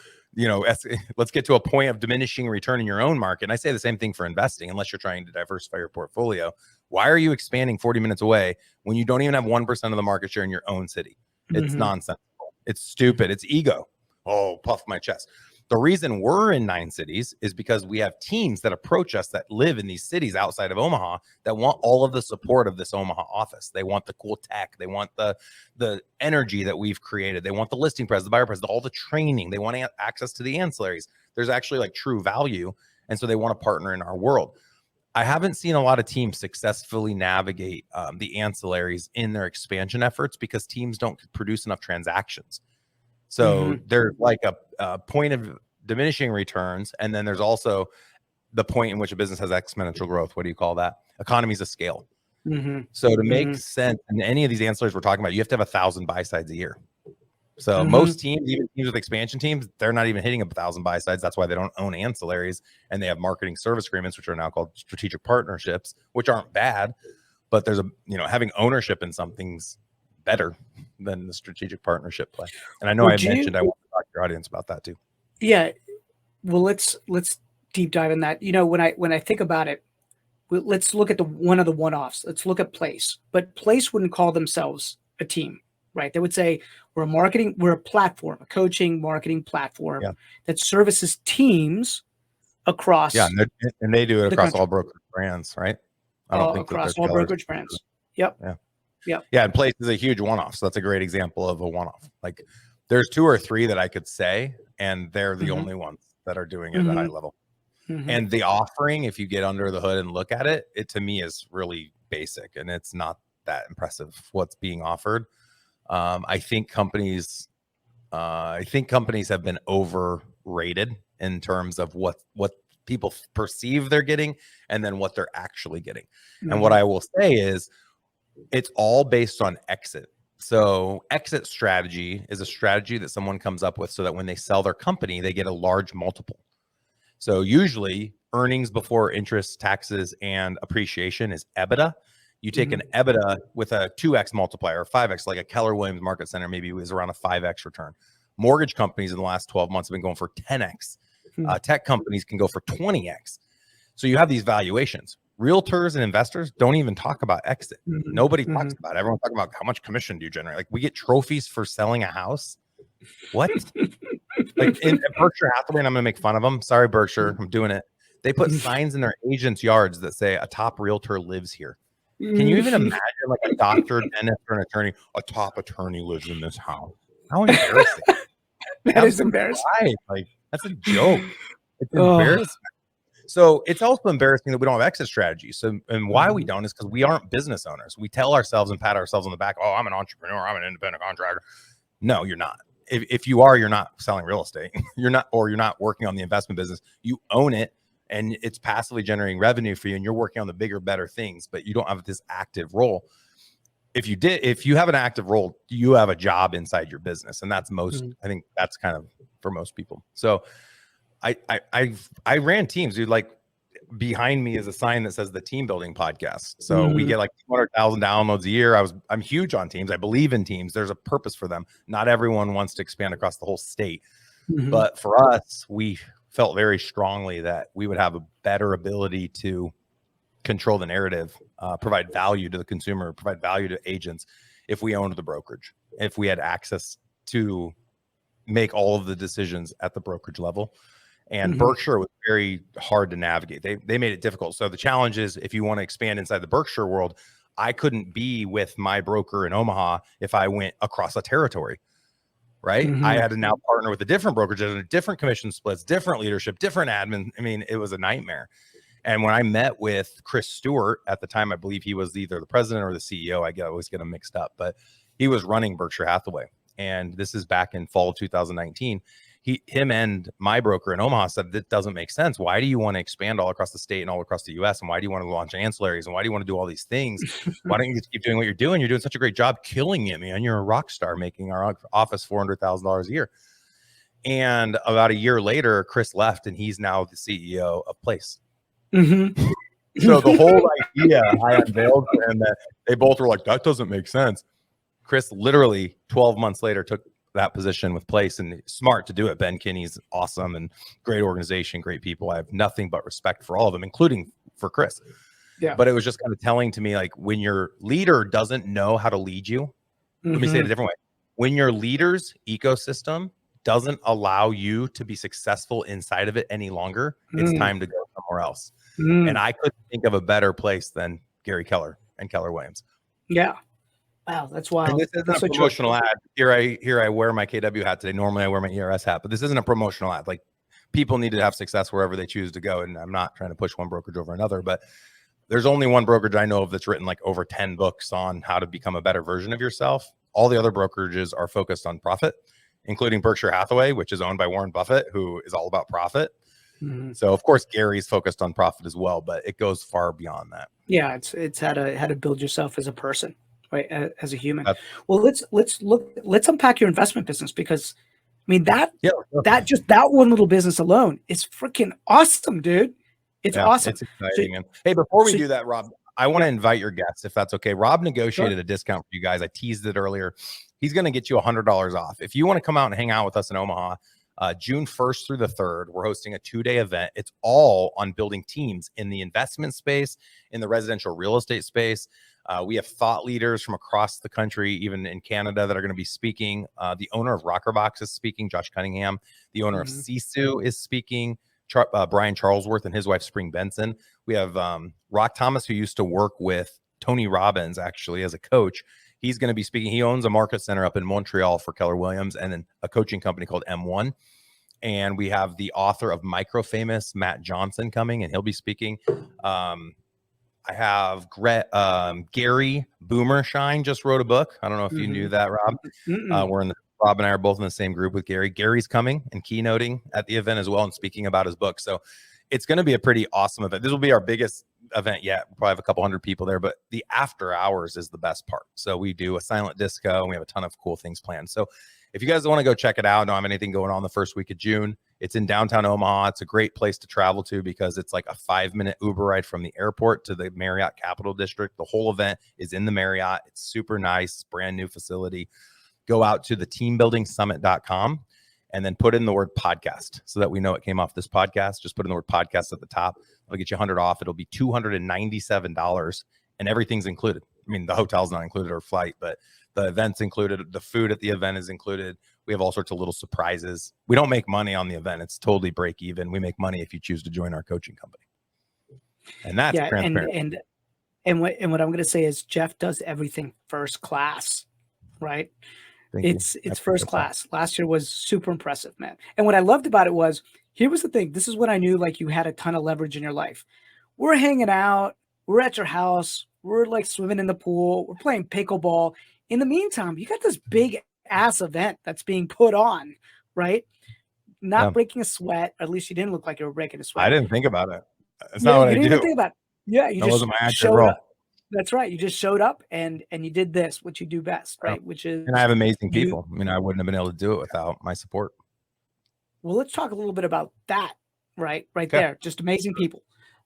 let's get to a point of diminishing return in your own market. And I say the same thing for investing, unless you're trying to diversify your portfolio. Why are you expanding 40 minutes away when you don't even have 1% of the market share in your own city? It's Mhm. nonsensical. It's stupid. It's ego. Oh, puff my chest. The reason we're in 9 cities is because we have teams that approach us that live in these cities outside of Omaha that want all of the support of this Omaha office. They want the cool tech. They want the energy that we've created. They want the listing press, the buyer press, all the training. They want access to the ancillaries. There's actually like true value. And so they want to partner in our world. I haven't seen a lot of teams successfully navigate the ancillaries in their expansion efforts because teams don't produce enough transactions. So there's like a point of diminishing returns. And then there's also the point in which a business has exponential growth. What do you call that? Economies of scale. So to make sense in any of these ancillaries we're talking about, you have to have 1,000 buy sides a year. So most teams, even teams with expansion teams, they're not even hitting 1,000 buy sides. That's why they don't own ancillaries, and they have marketing service agreements, which are now called strategic partnerships, which aren't bad, but there's having ownership in something's better than the strategic partnership play. And I know I mentioned I want to talk to your audience about that too. Yeah. Well, let's deep dive in that. When I think about it, let's look at one of the one-offs. Let's look at Place, but Place wouldn't call themselves a team, right? They would say we're a platform, a coaching marketing platform that services teams across. Yeah, and they do it across country. all brokerage brands, right? I don't think across all brokerage brands. Yep. Yeah, and Place is a huge one-off. So that's a great example of a one-off. Like there's 2 or 3 that I could say, and they're the only ones that are doing it at a high level. And the offering, if you get under the hood and look at it, it to me is really basic, and it's not that impressive what's being offered. I think companies have been overrated in terms of what people perceive they're getting and then what they're actually getting. And what I will say is it's all based on exit. So exit strategy is a strategy that someone comes up with so that when they sell their company, they get a large multiple. So usually earnings before interest, taxes, and appreciation is EBITDA. You take an EBITDA with a 2x multiplier, or 5x, like a Keller Williams Market Center, maybe it was around a 5x return. Mortgage companies in the last 12 months have been going for 10x. Tech companies can go for 20x. So you have these valuations. Realtors and investors don't even talk about exit. Nobody talks about it. Everyone's talking about how much commission do you generate. Like we get trophies for selling a house. What? Like in Berkshire Hathaway, and I'm going to make fun of them. Sorry, Berkshire, I'm doing it. They put signs in their agents' yards that say a top realtor lives here. Can you even imagine like a doctor, dentist, or an attorney? A top attorney lives in this house. How embarrassing! That is embarrassing. Like that's a joke. It's embarrassing. So it's also embarrassing that we don't have exit strategies. So, and why we don't is because we aren't business owners. We tell ourselves and pat ourselves on the back. Oh, I'm an entrepreneur. I'm an independent contractor. No, you're not. If you are, you're not selling real estate. You're not working on the investment business. You own it, and it's passively generating revenue for you, and you're working on the bigger, better things, but you don't have this active role. If you have an active role, you have a job inside your business, and that's I think that's kind of for most people. So I ran teams, dude. Like behind me is a sign that says the Team Building Podcast. So we get like 200,000 downloads a year. I'm huge on teams. I believe in teams. There's a purpose for them. Not everyone wants to expand across the whole state, but for us, we felt very strongly that we would have a better ability to control the narrative, provide value to the consumer, provide value to agents if we owned the brokerage, if we had access to make all of the decisions at the brokerage level. And Berkshire was very hard to navigate. They made it difficult. So the challenge is if you want to expand inside the Berkshire world, I couldn't be with my broker in Omaha if I went across a territory, right? I had to now partner with a different brokerage, different commission splits, different leadership, different admin. I mean, it was a nightmare. And when I met with Chris Stewart at the time, I believe he was either the president or the CEO. I always get them mixed up, but he was running Berkshire Hathaway. And this is back in fall of 2019. Him and my broker in Omaha said, that doesn't make sense. Why do you want to expand all across the state and all across the US? And why do you want to launch ancillaries? And why do you want to do all these things? Why don't you just keep doing what you're doing? You're doing such a great job killing it, man. You're a rock star, making our office $400,000 a year. And about a year later, Chris left and he's now the CEO of Place. So the whole idea I unveiled for him that they both were like, that doesn't make sense. Chris literally 12 months later took that position with Place, and smart to do it. Ben Kinney's awesome and great organization, great people. I have nothing but respect for all of them, including for Chris. Yeah. But it was just kind of telling to me, like, when your leader doesn't know how to lead you, let me say it a different way. When your leader's ecosystem doesn't allow you to be successful inside of it any longer, it's time to go somewhere else. And I couldn't think of a better place than Gary Keller and Keller Williams. Yeah. Wow, that's wild. And this isn't That's a so true. promotional ad. Here I wear my KW hat today. Normally I wear my ERS hat, but this isn't a promotional ad. Like, people need to have success wherever they choose to go. And I'm not trying to push one brokerage over another, but there's only one brokerage I know of that's written like over 10 books on how to become a better version of yourself. All the other brokerages are focused on profit, including Berkshire Hathaway, which is owned by Warren Buffett, who is all about profit. So of course Gary's focused on profit as well, but it goes far beyond that. Yeah, it's how to build yourself as a person, right? As a human. Well, let's unpack your investment business, because I mean that one little business alone is freaking awesome, dude. It's awesome. It's exciting. And hey, before we do that, Rob, I want to invite your guests, if that's okay. Rob negotiated a discount for you guys. I teased it earlier. He's going to get you $100 off. If you want to come out and hang out with us in Omaha, June 1st through the 3rd, we're hosting a 2-day event. It's all on building teams in the investment space, in the residential real estate space. We have thought leaders from across the country, even in Canada, that are going to be speaking. The owner of Rockerbox is speaking, Josh Cunningham. The owner of Sisu is speaking, Brian Charlesworth and his wife, Spring Benson. We have Rock Thomas, who used to work with Tony Robbins, actually, as a coach. He's going to be speaking. He owns a market center up in Montreal for Keller Williams, and then a coaching company called M1. And we have the author of Micro Famous, Matt Johnson, coming, and he'll be speaking. I have Gary Boomershine just wrote a book. I don't know if you knew that, Rob. Rob and I are both in the same group with Gary. Gary's coming and keynoting at the event as well and speaking about his book. So it's going to be a pretty awesome event. This will be our biggest event yet. We'll probably have a couple hundred people there, but the after hours is the best part. So we do a silent disco and we have a ton of cool things planned. So if you guys want to go check it out, don't have anything going on the first week of June, it's in downtown Omaha. It's a great place to travel to because it's like a 5-minute Uber ride from the airport to the Marriott Capital District. The whole event is in the Marriott. It's super nice, brand new facility. Go out to the teambuildingsummit.com and then put in the word podcast so that we know it came off this podcast. Just put in the word podcast at the top. It'll get you $100 off. It'll be $297 and everything's included. I mean, the hotel's not included or flight, but the event's included. The food at the event is included. We have all sorts of little surprises. We don't make money on the event. It's totally break even. We make money if you choose to join our coaching company. And that's transparent. And what I'm going to say is Jeff does everything first class, right? It's first class. Last year was super impressive, man. And what I loved about it was, here was the thing. This is when I knew like you had a ton of leverage in your life. We're hanging out. We're at your house. We're like swimming in the pool. We're playing pickleball. In the meantime, you got this big ass event that's being put on, right? Not breaking a sweat. Or at least you didn't look like you were breaking a sweat. I didn't think about it. That's not what I do. Didn't even think about it. Yeah, you just showed role. up. That's right. You just showed up and you did this, what you do best, right? Which is, and I have amazing people. I mean, I wouldn't have been able to do it without my support. Well, let's talk a little bit about that, right? Right there. Just amazing people.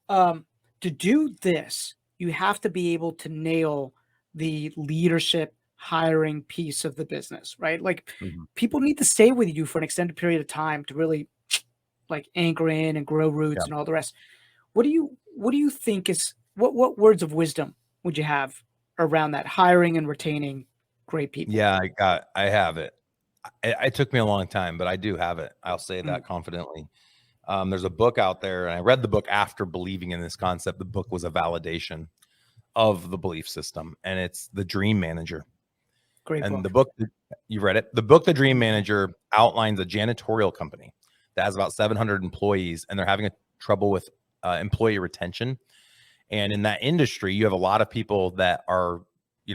To do this, you have to be able to nail the leadership hiring piece of the business, right? Like people need to stay with you for an extended period of time to really like anchor in and grow roots and all the rest. What do you think is, what words of wisdom would you have around that hiring and retaining great people? Yeah, I have it. It took me a long time, but I do have it. I'll say that confidently. There's a book out there, and I read the book after believing in this concept. The book was a validation of the belief system, and it's The Dream Manager. Great and book. The book, you read it? The book, The Dream Manager, outlines a janitorial company that has about 700 employees, and they're having trouble with employee retention. And in that industry, you have a lot of people that are,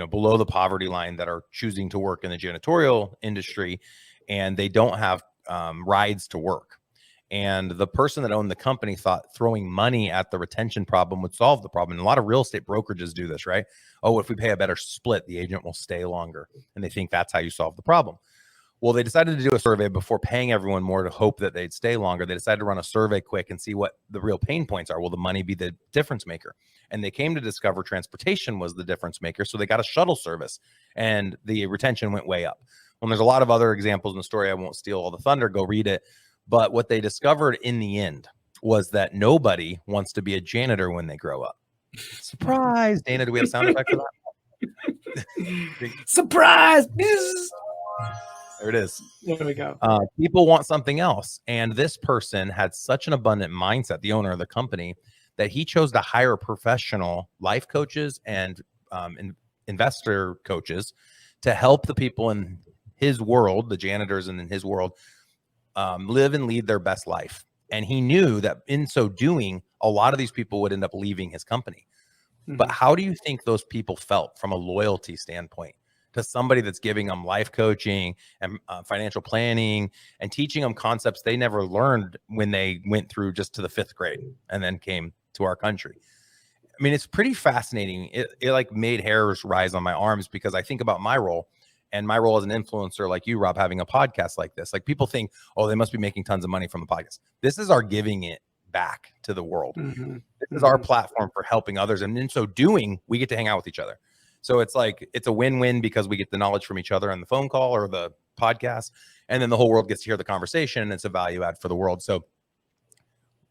below the poverty line that are choosing to work in the janitorial industry, and they don't have rides to work. And the person that owned the company thought throwing money at the retention problem would solve the problem. And a lot of real estate brokerages do this, right? Oh, if we pay a better split, the agent will stay longer. And they think that's how you solve the problem. Well, they decided to do a survey before paying everyone more to hope that they'd stay longer. They decided to run a survey quick and see what the real pain points are. Will the money be the difference maker? And they came to discover transportation was the difference maker. So they got a shuttle service and the retention went way up. Well, there's a lot of other examples in the story. I won't steal all the thunder. Go read it. But what they discovered in the end was that nobody wants to be a janitor when they grow up. Surprise, Dana. Do we have sound effect for that? Surprise! There it is. There we go. People want something else. And this person had such an abundant mindset, the owner of the company, that he chose to hire professional life coaches and investor coaches to help the people in his world, the janitors and in his world, live and lead their best life. And he knew that in so doing, a lot of these people would end up leaving his company. But how do you think those people felt from a loyalty standpoint to somebody that's giving them life coaching and financial planning and teaching them concepts they never learned when they went through just to the 5th grade and then came to our country? I mean, it's pretty fascinating. It like made hairs rise on my arms because I think about my role and my role as an influencer like you, Rob, having a podcast like this. Like people think, oh, they must be making tons of money from the podcast. This is our giving it back to the world. This is our platform for helping others. And in so doing, we get to hang out with each other. So it's like, it's a win-win because we get the knowledge from each other on the phone call or the podcast. And then the whole world gets to hear the conversation and it's a value add for the world. So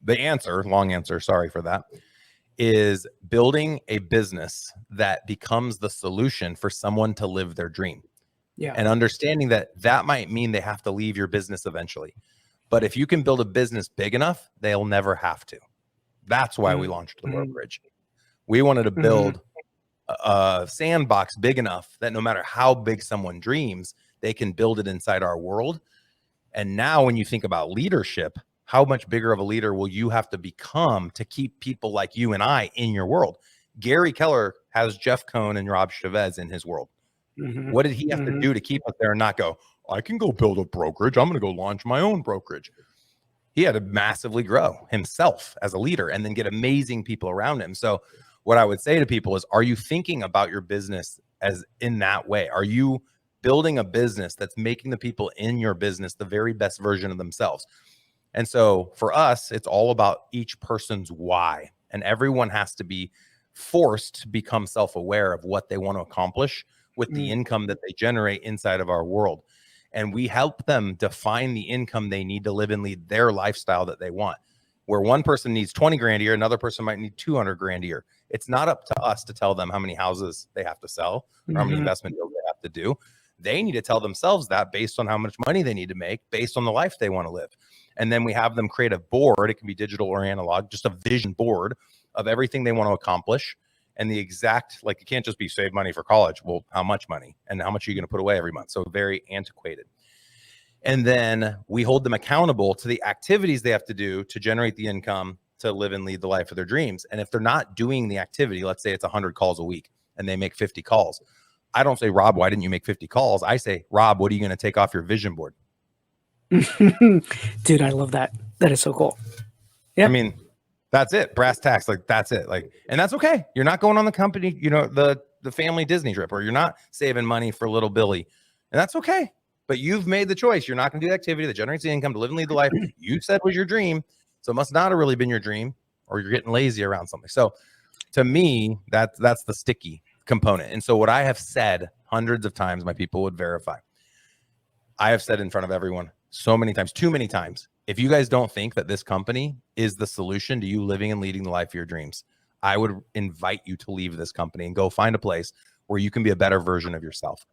the answer, long answer, sorry for that, is building a business that becomes the solution for someone to live their dream. Yeah. And understanding that that might mean they have to leave your business eventually. But if you can build a business big enough, they'll never have to. That's why we launched the brokerage. We wanted to build a sandbox big enough that no matter how big someone dreams, they can build it inside our world. And now when you think about leadership, how much bigger of a leader will you have to become to keep people like you and I in your world? Gary Keller has Jeff Cohn and Rob Chavez in his world. What did he have to do to keep us there and not go, I can go build a brokerage. I'm going to go launch my own brokerage. He had to massively grow himself as a leader and then get amazing people around him. So what I would say to people is, are you thinking about your business as in that way? Are you building a business that's making the people in your business the very best version of themselves? And so for us, it's all about each person's why. And everyone has to be forced to become self-aware of what they want to accomplish with the income that they generate inside of our world. And we help them define the income they need to live and lead their lifestyle that they want. Where one person needs 20 grand a year, another person might need 200 grand a year. It's not up to us to tell them how many houses they have to sell or how many investment deals they have to do. They need to tell themselves that based on how much money they need to make, based on the life they want to live. And then we have them create a board. It can be digital or analog, just a vision board of everything they want to accomplish. And the exact, like, it can't just be save money for college. Well, how much money and how much are you going to put away every month? So very antiquated. And then we hold them accountable to the activities they have to do to generate the income to live and lead the life of their dreams. And if they're not doing the activity, let's say it's 100 calls a week and they make 50 calls. I don't say, Rob, why didn't you make 50 calls? I say, Rob, what are you going to take off your vision board? Dude, I love that. That is so cool. Yeah. I mean, that's it. Brass tacks. Like, that's it. Like, and that's okay. You're not going on the company, you know, the family Disney trip, or you're not saving money for little Billy. And that's okay. But you've made the choice. You're not going to do the activity that generates the income to live and lead the life you said was your dream. So it must not have really been your dream, or you're getting lazy around something. So to me, that's the sticky component. And so what I have said hundreds of times, my people would verify. I have said in front of everyone so many times, too many times, if you guys don't think that this company is the solution to you living and leading the life of your dreams, I would invite you to leave this company and go find a place where you can be a better version of yourself.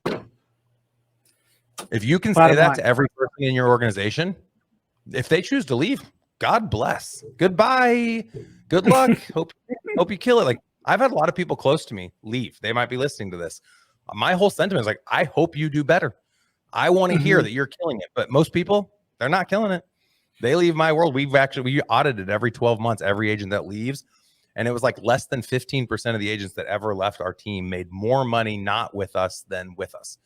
If you can say that to every person in your organization, if they choose to leave, God bless. Goodbye. Good luck. Hope you kill it. Like, I've had a lot of people close to me leave. They might be listening to this. My whole sentiment is like, I hope you do better. I want to hear that you're killing it. But most people, they're not killing it. They leave my world. We audited every 12 months, every agent that leaves. And it was like less than 15% of the agents that ever left our team made more money not with us than with us.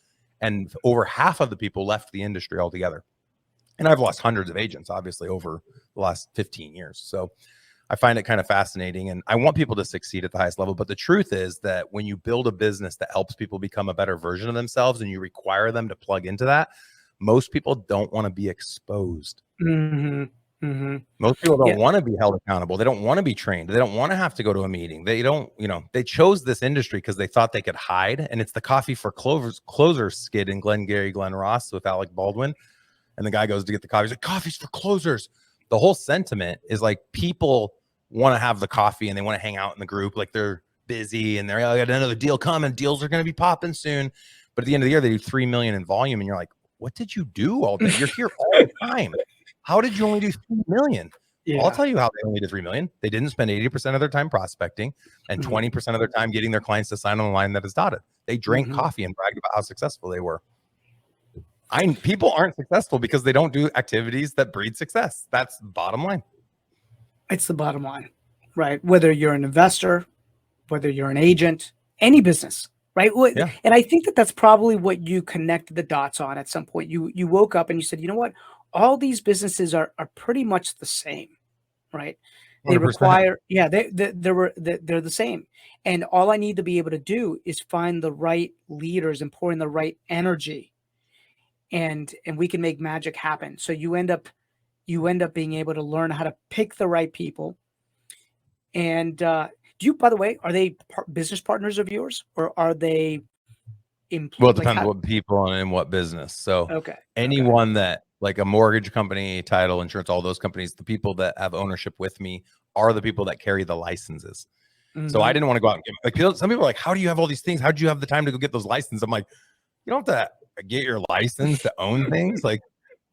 And over half of the people left the industry altogether. And I've lost hundreds of agents, obviously, over the last 15 years. So I find it kind of fascinating. And I want people to succeed at the highest level. But the truth is that when you build a business that helps people become a better version of themselves and you require them to plug into that, most people don't want to be exposed. Mm-hmm. Most people don't Yeah. want to be held accountable. They don't want to be trained. They don't want to have to go to a meeting. They don't, they chose this industry because they thought they could hide. And it's the Coffee for Closers skit in Glenn Ross with Alec Baldwin. And the guy goes to get the coffee. He's like, coffee's for closers. The whole sentiment is like people want to have the coffee and they want to hang out in the group. Like they're busy and they're like, I got another deal coming. Deals are going to be popping soon. But at the end of the year, they do 3 million in volume. And you're like, what did you do all day? You're here all the time. How did you only do 3 million? Yeah. I'll tell you how they only did 3 million. They didn't spend 80% of their time prospecting and 20% of their time getting their clients to sign on the line that is dotted. They drank coffee and bragged about how successful they were. People aren't successful because they don't do activities that breed success. That's the bottom line. It's the bottom line, right? Whether you're an investor, whether you're an agent, any business, right? Yeah. And I think that that's probably what you connected the dots on at some point. You woke up and you said, you know what? All these businesses are pretty much the same, right? They 100%. require, they're the same. And all I need to be able to do is find the right leaders and pour in the right energy, and we can make magic happen. So you end up being able to learn how to pick the right people. And do you, by the way, are they business partners of yours, or are they Well, it depends what people and in what business. So anyone that, like a mortgage company, title, insurance, all those companies, the people that have ownership with me are the people that carry the licenses. So I didn't want to go out and get, some people are like, how do you have all these things? How did you have the time to go get those licenses? I'm like, you don't have to get your license to own things. Like,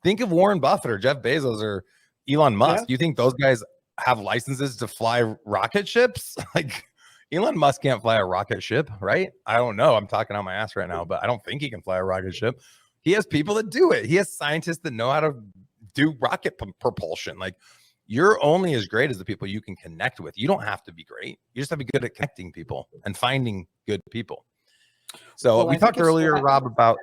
think of Warren Buffett or Jeff Bezos or Elon Musk. You think those guys have licenses to fly rocket ships? Like, Elon Musk can't fly a rocket ship, right? I don't know. I'm talking on my ass right now, but I don't think he can fly a rocket ship. He has people that do it. He has scientists that know how to do rocket propulsion. Like, you're only as great as the people you can connect with. You don't have to be great. You just have to be good at connecting people and finding good people. So we talked earlier, Rob, about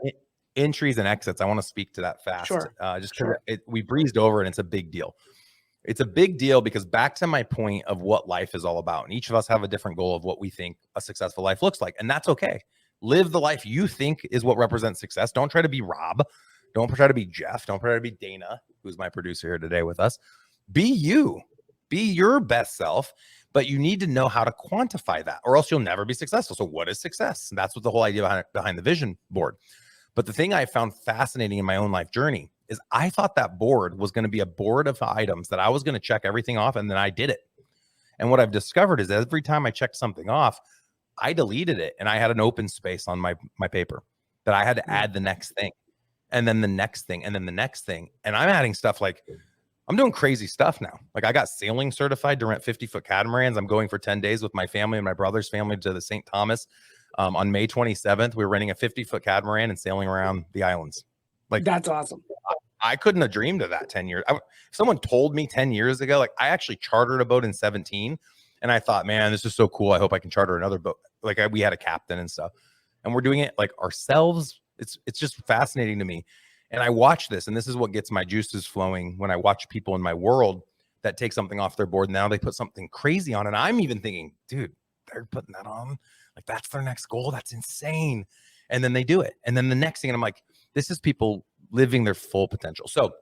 entries and exits. I want to speak to that fast. Just because we breezed over and it's a big deal. It's a big deal because back to my point of what life is all about. And each of us have a different goal of what we think a successful life looks like. And that's okay. Live the life you think is what represents success. Don't try to be Rob. Don't try to be Jeff. Don't try to be Dana, who's my producer here today with us. Be you. Be your best self. But you need to know how to quantify that, or else you'll never be successful. So what is success? And that's what the whole idea behind the vision board. But the thing I found fascinating in my own life journey is I thought that board was going to be a board of items that I was going to check everything off, and then I did it. And what I've discovered is every time I checked something off, I deleted it, and I had an open space on my paper that I had to add the next thing, and then the next thing, and then the next thing. And I'm adding stuff like, I'm doing crazy stuff now. Like, I got sailing certified to rent 50-foot catamarans. I'm going for 10 days with my family and my brother's family to the St. Thomas. On May 27th, we're renting a 50-foot catamaran and sailing around the islands. Like, that's awesome. I couldn't have dreamed of that 10 years. If someone told me 10 years ago, like, I actually chartered a boat in 17, and I thought, man, this is so cool. I hope I can charter another boat. Like, we had a captain and stuff, and we're doing it like ourselves. It's just fascinating to me. And I watch this, and this is what gets my juices flowing when I watch people in my world that take something off their board. Now they put something crazy on, and I'm even thinking, dude, they're putting that on. Like, that's their next goal. That's insane. And then they do it. And then the next thing, and I'm like, this is people living their full potential. So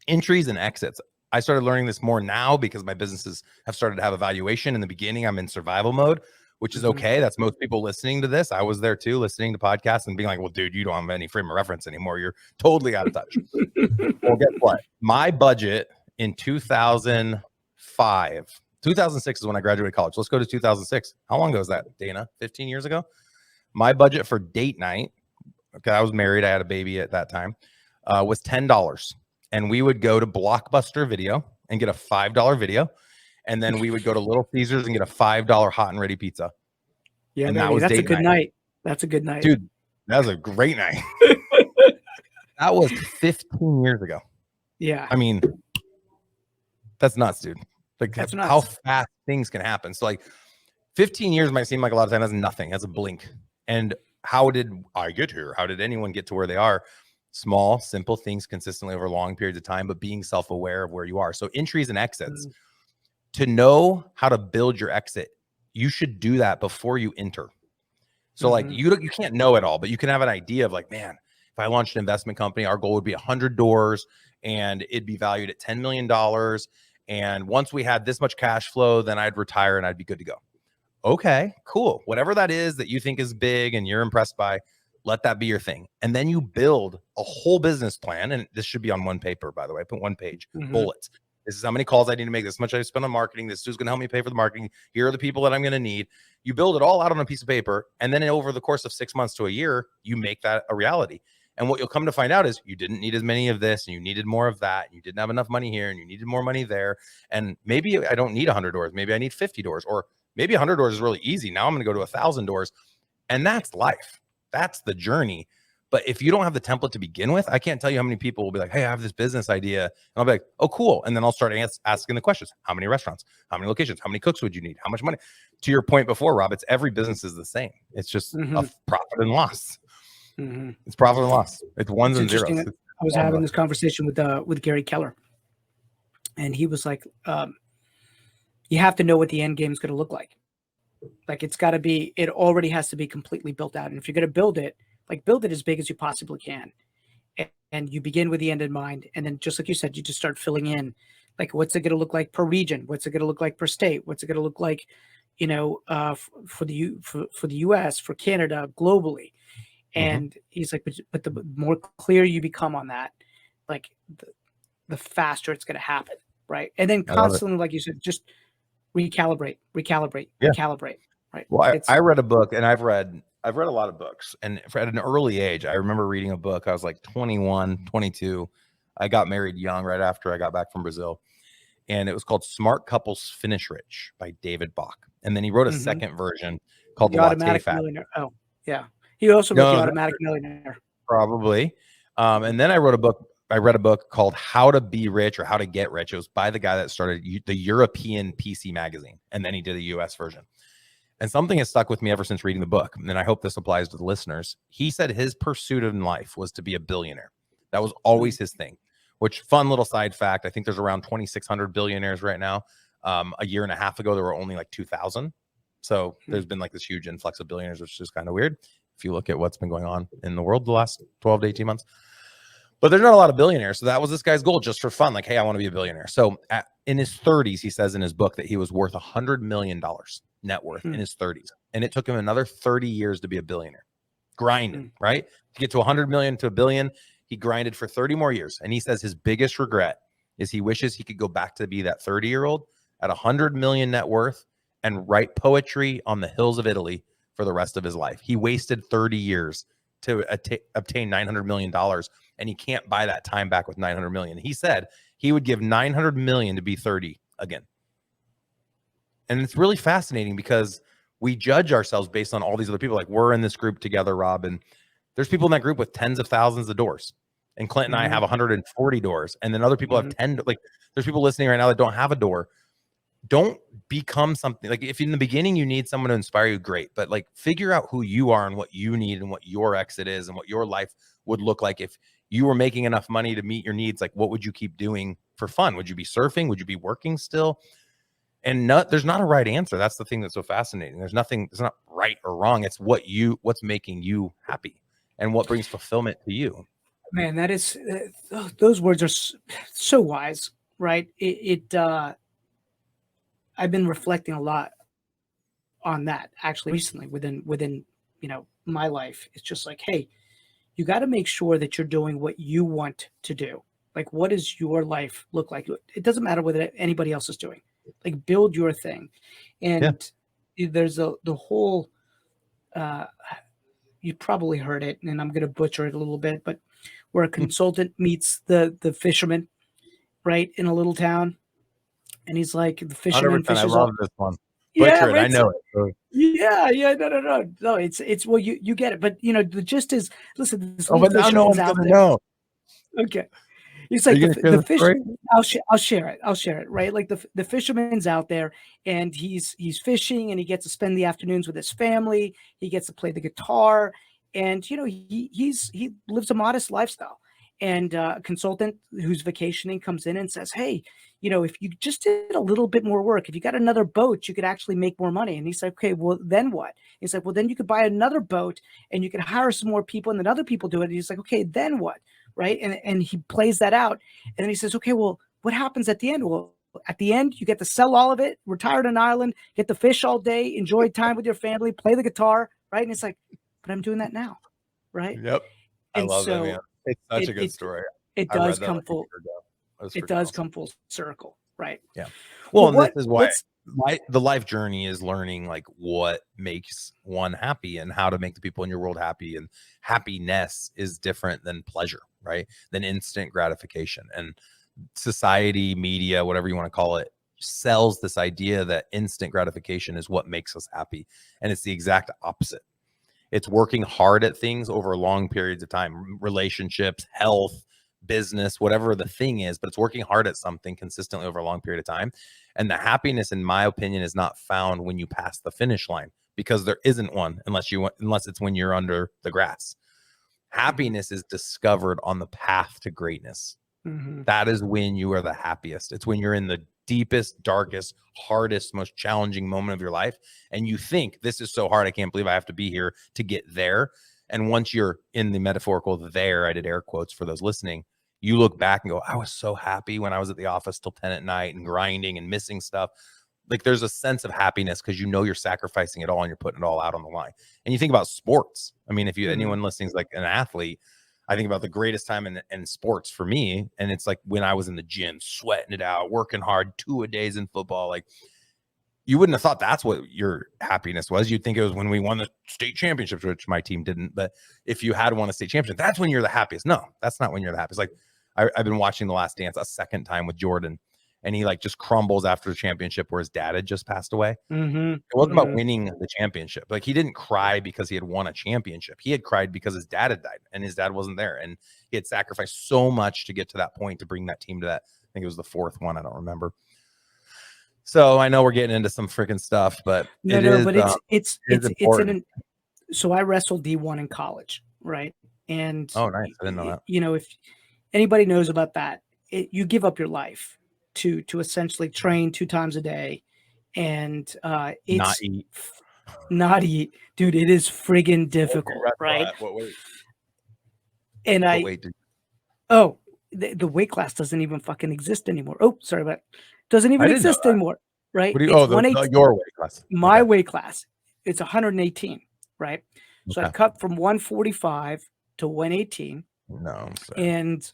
entries and exits. I started learning this more now because my businesses have started to have a valuation. In the beginning, I'm in survival mode, which is okay. That's most people listening to this. I was there too, listening to podcasts and being like, well, dude, you don't have any frame of reference anymore. You're totally out of touch. Well, guess what? My budget in 2006 is when I graduated college. Let's go to 2006. How long ago was that, Dana? 15 years ago? My budget for date night, okay, I was married, I had a baby at that time, was $10. And we would go to Blockbuster Video and get a $5 video. And then we would go to Little Caesars and get a $5 hot and ready pizza. Yeah, and that's a good night. That's a good night. Dude, that was a great night. That was 15 years ago. Yeah. I mean, that's nuts, dude. Like, that's nuts. How fast things can happen. So, like, 15 years might seem like a lot of time. That's nothing. That's a blink. And how did I get here? How did anyone get to where they are? Small, simple things consistently over long periods of time, but being self-aware of where you are. So entries and exits. To know how to build your exit, you should do that before you enter. So like, you can't know it all, but you can have an idea of like, man, If I launched an investment company, our goal would be 100 doors and it'd be valued at $10 million. And once we had this much cash flow, then I'd retire and I'd be good to go. Okay, cool. Whatever that is that you think is big and you're impressed by, let that be your thing. And then you build a whole business plan. And this should be on one paper, by the way, put one page, bullets. This is how many calls I need to make. This much I spend on marketing. This is going to help me pay for the marketing. Here are the people that I'm going to need. You build it all out on a piece of paper. And then over the course of 6 months to a year, you make that a reality. And what you'll come to find out is you didn't need as many of this and you needed more of that. And you didn't have enough money here and you needed more money there. And maybe I don't need 100 doors. Maybe I need 50 doors, or maybe 100 doors is really easy. Now I'm going to go to 1,000 doors. And that's life. That's the journey. But if you don't have the template to begin with, I can't tell you how many people will be like, hey, I have this business idea. And I'll be like, oh, cool. And then I'll start asking the questions. How many restaurants? How many locations? How many cooks would you need? How much money? To your point before, Rob, it's every business is the same. It's just a profit and loss. It's profit and loss. It's ones and zeros. I was having this conversation with Gary Keller. And he was like, you have to know what the end game is going to look like. Like it already has to be completely built out. And if you're going to build it as big as you possibly can. And you begin with the end in mind. And then just like you said, you just start filling in, like, what's it going to look like per region? What's it going to look like per state? What's it going to look like, for the US, for Canada, globally. And he's like, but the more clear you become on that, like the faster it's going to happen. Right. And then constantly, like you said, just recalibrate. Right. Well, I read a book, and I've read a lot of books, and at an early age, I remember reading a book. I was like 21, 22. I got married young right after I got back from Brazil, and it was called Smart Couples Finish Rich by David Bach. And then he wrote a second version called The Automatic Latte Millionaire. Oh, yeah. He also wrote The Automatic Millionaire. Probably. And then I read a book called How to Be Rich or How to Get Rich. It was by the guy that started the European PC magazine, and then he did a US version. And something has stuck with me ever since reading the book, and I hope this applies to the listeners. He said his pursuit in life was to be a billionaire. That was always his thing, which, fun little side fact, I think there's around 2,600 billionaires right now. A year and a half ago, there were only like 2,000. So there's been like this huge influx of billionaires, which is kind of weird if you look at what's been going on in the world the last 12 to 18 months. But there's not a lot of billionaires. So that was this guy's goal, just for fun. Like, hey, I want to be a billionaire. So in his 30s, he says in his book that he was worth $100 million net worth in his 30s. And it took him another 30 years to be a billionaire. Grinding, right? To get to 100 million to a billion, he grinded for 30 more years. And he says his biggest regret is he wishes he could go back to be that 30-year-old at 100 million net worth and write poetry on the hills of Italy for the rest of his life. He wasted 30 years to obtain $900 million, and he can't buy that time back with $900 million. He said he would give $900 million to be 30 again. And it's really fascinating because we judge ourselves based on all these other people. Like, we're in this group together, Rob, and there's people in that group with tens of thousands of doors. And Clint and I have 140 doors, and then other people have 10. Like, there's people listening right now that don't have a door. Don't become something. Like, if in the beginning you need someone to inspire you, great. But like, figure out who you are and what you need and what your exit is and what your life would look like if you were making enough money to meet your needs. Like, what would you keep doing for fun? Would you be surfing? Would you be working still? And there's not a right answer. That's the thing that's so fascinating. There's not right or wrong. It's what's making you happy and what brings fulfillment to you. Man, that is, those words are so wise, right? I've been reflecting a lot on that actually recently within my life. It's just like, hey, you got to make sure that you're doing what you want to do. Like, what does your life look like? It doesn't matter what anybody else is doing. Like, build your thing. And there's the whole, you probably heard it, and I'm going to butcher it a little bit, but where a consultant meets the fisherman, right, in a little town. And he's like, the fisherman fishes. I love this one. Butcher it. I know it. Yeah. No. It's well, you get it. But the gist is, listen. This but now no one's gonna know. Okay. It's like the fish. I'll share it. Right. Like the fisherman's out there, and he's fishing, and he gets to spend the afternoons with his family. He gets to play the guitar, and he lives a modest lifestyle. And a consultant who's vacationing comes in and says, hey, if you just did a little bit more work, if you got another boat, you could actually make more money. And he's like, okay, well, then what? He's like, well, then you could buy another boat and you can hire some more people and then other people do it. And he's like, okay, then what? Right. And he plays that out. And then he says, okay, well, what happens at the end? Well, at the end, you get to sell all of it, retire on an island, get to fish all day, enjoy time with your family, play the guitar. Right. And it's like, but I'm doing that now. Right. Yep. I love that, man. It's such a good story. It does come full. It does come full circle, right? Yeah. Well, and this is why the life journey is learning like what makes one happy and how to make the people in your world happy. And happiness is different than pleasure, right? Than instant gratification. And society, media, whatever you want to call it, sells this idea that instant gratification is what makes us happy. And it's the exact opposite. It's working hard at things over long periods of time, relationships, health, business, whatever the thing is, but it's working hard at something consistently over a long period of time. And the happiness, in my opinion, is not found when you pass the finish line, because there isn't one unless it's when you're under the grass. Happiness is discovered on the path to greatness. Mm-hmm. That is when you are the happiest. It's when you're in the deepest, darkest, hardest, most challenging moment of your life. And you think, this is so hard, I can't believe I have to be here to get there. And once you're in the metaphorical there, I did air quotes for those listening, you look back and go, I was so happy when I was at the office till 10 at night and grinding and missing stuff. Like there's a sense of happiness because you're sacrificing it all and you're putting it all out on the line. And you think about sports. I mean, if anyone listening is like an athlete, I think about the greatest time in sports for me. And it's like when I was in the gym, sweating it out, working hard, 2-a-days in football. Like you wouldn't have thought that's what your happiness was. You'd think it was when we won the state championships, which my team didn't. But if you had won a state championship, that's when you're the happiest. No, that's not when you're the happiest. Like I've been watching The Last Dance a second time with Jordan, and he like just crumbles after the championship where his dad had just passed away. Mm-hmm. It wasn't about winning the championship. Like he didn't cry because he had won a championship. He had cried because his dad had died and his dad wasn't there. And he had sacrificed so much to get to that point, to bring that team to that. I think it was the fourth one. I don't remember. So I know we're getting into some freaking stuff, but it's important. So I wrestled D1 in college, right? And oh, nice. I didn't know that. If anybody knows about that, you give up your life to essentially train 2 times a day, and it's not eat, dude. It is friggin' difficult, right? And the weight class doesn't even fucking exist anymore. Oh, sorry about it. Doesn't even exist anymore, right? Your weight class. My weight class. It's 118, right? So I cut from 145 to 118. No, and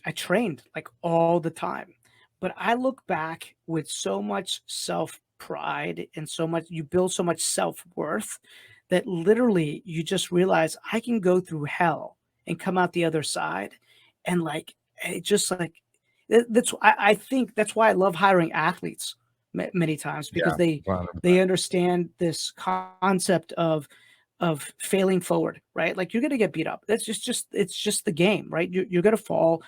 I trained like all the time, but I look back with so much self-pride and you build so much self-worth that literally you just realize I can go through hell and come out the other side. And like, it just like, I think that's why I love hiring athletes many times, because they understand this concept of failing forward, right? Like you're going to get beat up. That's it's just the game, right? You're going to fall.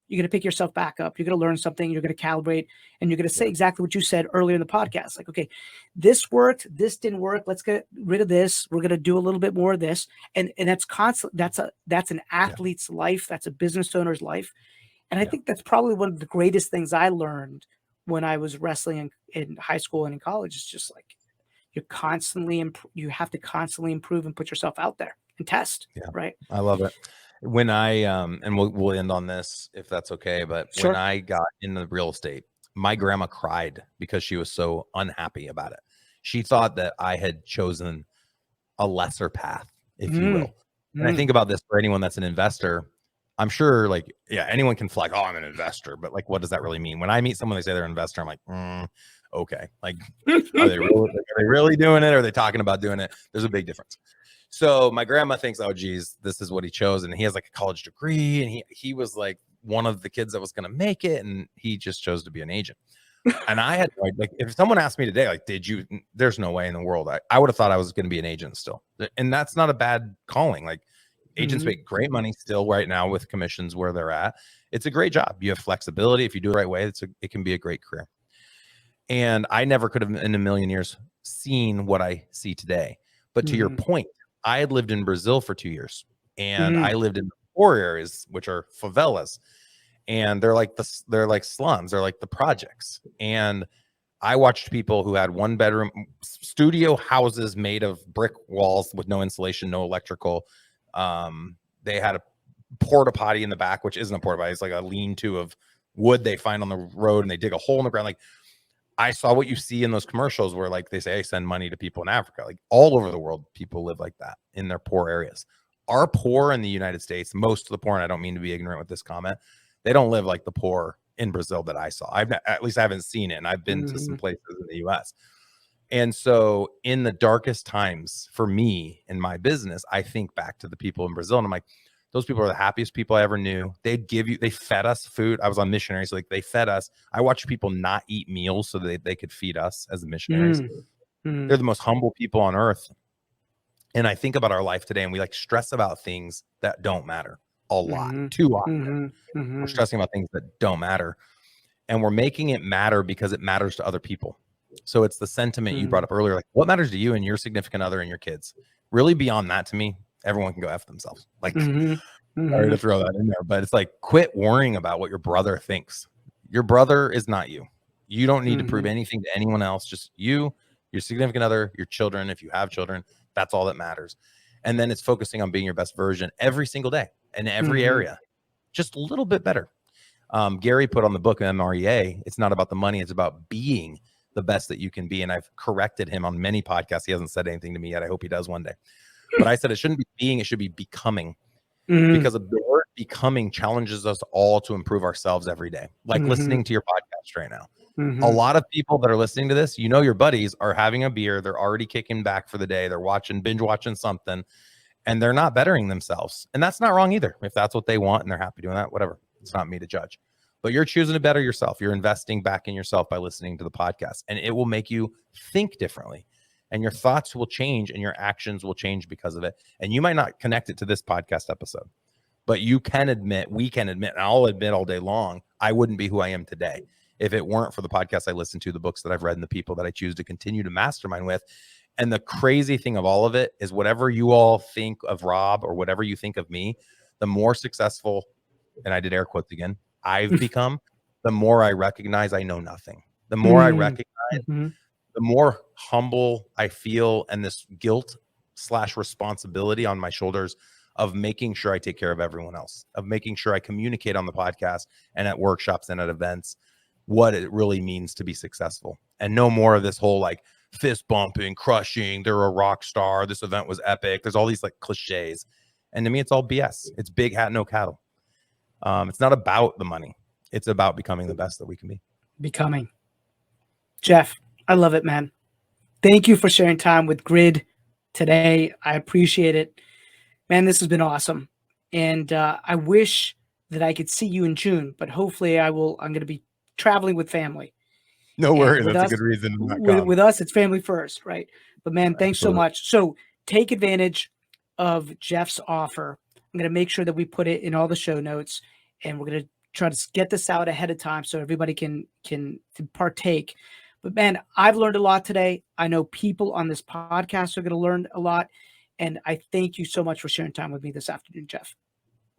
You're going to pick yourself back up. You're going to learn something. You're going to calibrate, and you're going to say exactly what you said earlier in the podcast. Like, okay, this worked. This didn't work. Let's get rid of this. We're going to do a little bit more of this. And that's constant. That's an athlete's life. That's a business owner's life. And I think that's probably one of the greatest things I learned when I was wrestling in high school and in college. Is just like, you have to constantly improve and put yourself out there and test. Yeah. Right. I love it. When I, and we'll end on this if that's okay. But when I got into real estate, my grandma cried because she was so unhappy about it. She thought that I had chosen a lesser path, if you will. And I think about this for anyone that's an investor. I'm sure anyone can flag, oh, I'm an investor, but like, what does that really mean? When I meet someone, they say they're an investor, I'm like, okay. Like, are they really doing it? Or are they talking about doing it? There's a big difference. So my grandma thinks, oh, geez, this is what he chose. And he has like a college degree. And he was like one of the kids that was going to make it. And he just chose to be an agent. And I had like, if someone asked me today, like, there's no way in the world. I would have thought I was going to be an agent still. And that's not a bad calling. Like agents make great money still right now with commissions where they're at. It's a great job. You have flexibility. If you do it the right way, it can be a great career. And I never could have in a million years seen what I see today. But to your point, I had lived in Brazil for 2 years, and I lived in the poor areas, which are favelas, and they're like slums, they're like the projects. And I watched people who had 1-bedroom studio houses made of brick walls with no insulation, no electrical. They had a porta potty in the back, which isn't a porta potty. It's like a lean-to of wood they find on the road, and they dig a hole in the ground. Like, I saw what you see in those commercials where like they say, hey, send money to people in Africa. Like all over the world, people live like that in their poor areas. Our poor in the United States, most of the poor, and I don't mean to be ignorant with this comment, they don't live like the poor in Brazil that I saw. At least I haven't seen it, and I've been to some places in the US. And so in the darkest times for me in my business, I think back to the people in Brazil, and I'm like, those people are the happiest people I ever knew. They fed us food. I was on missionaries, so like they fed us. I watched people not eat meals so that they could feed us as the missionaries. They're the most humble people on earth. And I think about our life today, and we like stress about things that don't matter a lot, too often. We're stressing about things that don't matter. And we're making it matter because it matters to other people. So it's the sentiment you brought up earlier, like what matters to you and your significant other and your kids. Really beyond that, to me, everyone can go F themselves. Like, sorry to throw that in there, but it's like, quit worrying about what your brother thinks. Your brother is not you. You don't need to prove anything to anyone else. Just you, your significant other, your children. If you have children, that's all that matters. And then it's focusing on being your best version every single day in every area, just a little bit better. Gary put on the book MREA. It's not about the money. It's about being the best that you can be. And I've corrected him on many podcasts. He hasn't said anything to me yet. I hope he does one day. But I said it shouldn't be being, it should be becoming. Because the word becoming challenges us all to improve ourselves every day. Like listening to your podcast right now. A lot of people that are listening to this, your buddies are having a beer. They're already kicking back for the day. They're binge watching something, and they're not bettering themselves. And that's not wrong either. If that's what they want and they're happy doing that, whatever. It's not me to judge. But you're choosing to better yourself. You're investing back in yourself by listening to the podcast, and it will make you think differently. And your thoughts will change and your actions will change because of it. And you might not connect it to this podcast episode, but we can admit, and I'll admit all day long, I wouldn't be who I am today if it weren't for the podcasts I listen to, the books that I've read, and the people that I choose to continue to mastermind with. And the crazy thing of all of it is whatever you all think of Rob or whatever you think of me, the more successful, and I did air quotes again, I've become, the more I recognize I know nothing. The more I recognize, the more humble I feel, and this guilt/responsibility on my shoulders of making sure I take care of everyone else, of making sure I communicate on the podcast and at workshops and at events what it really means to be successful. And no more of this whole like fist bumping, crushing, they're a rock star, this event was epic. There's all these like cliches. And to me, it's all BS. It's big hat, no cattle. It's not about the money. It's about becoming the best that we can be. Becoming. Jeff, I love it, man. Thank you for sharing time with Grid today. I appreciate it. Man, this has been awesome. And I wish that I could see you in June, but hopefully I'm going to be traveling with family. No worries. That's a good reason. With us, it's family first, right? But man, thanks so much. So take advantage of Jeff's offer. I'm going to make sure that we put it in all the show notes, and we're going to try to get this out ahead of time so everybody can partake. But man, I've learned a lot today. I know people on this podcast are going to learn a lot. And I thank you so much for sharing time with me this afternoon, Jeff.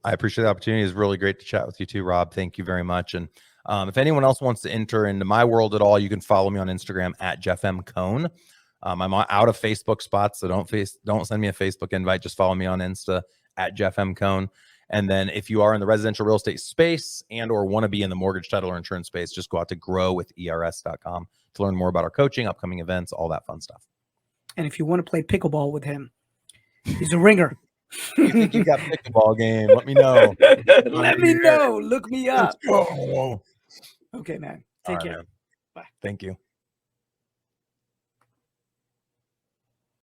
I appreciate the opportunity. It's really great to chat with you too, Rob. Thank you very much. And if anyone else wants to enter into my world at all, you can follow me on Instagram at Jeff M. Cohn. I'm out of Facebook spots, so don't send me a Facebook invite. Just follow me on Insta at Jeff M. Cohn. And then if you are in the residential real estate space and or want to be in the mortgage, title, or insurance space, just go out to growwithers.com to learn more about our coaching, upcoming events, all that fun stuff. And if you want to play pickleball with him, he's a ringer. You think you got pickleball game? Let me know. Let me know. Look me up. Okay, man. Take care. Man. Bye. Thank you.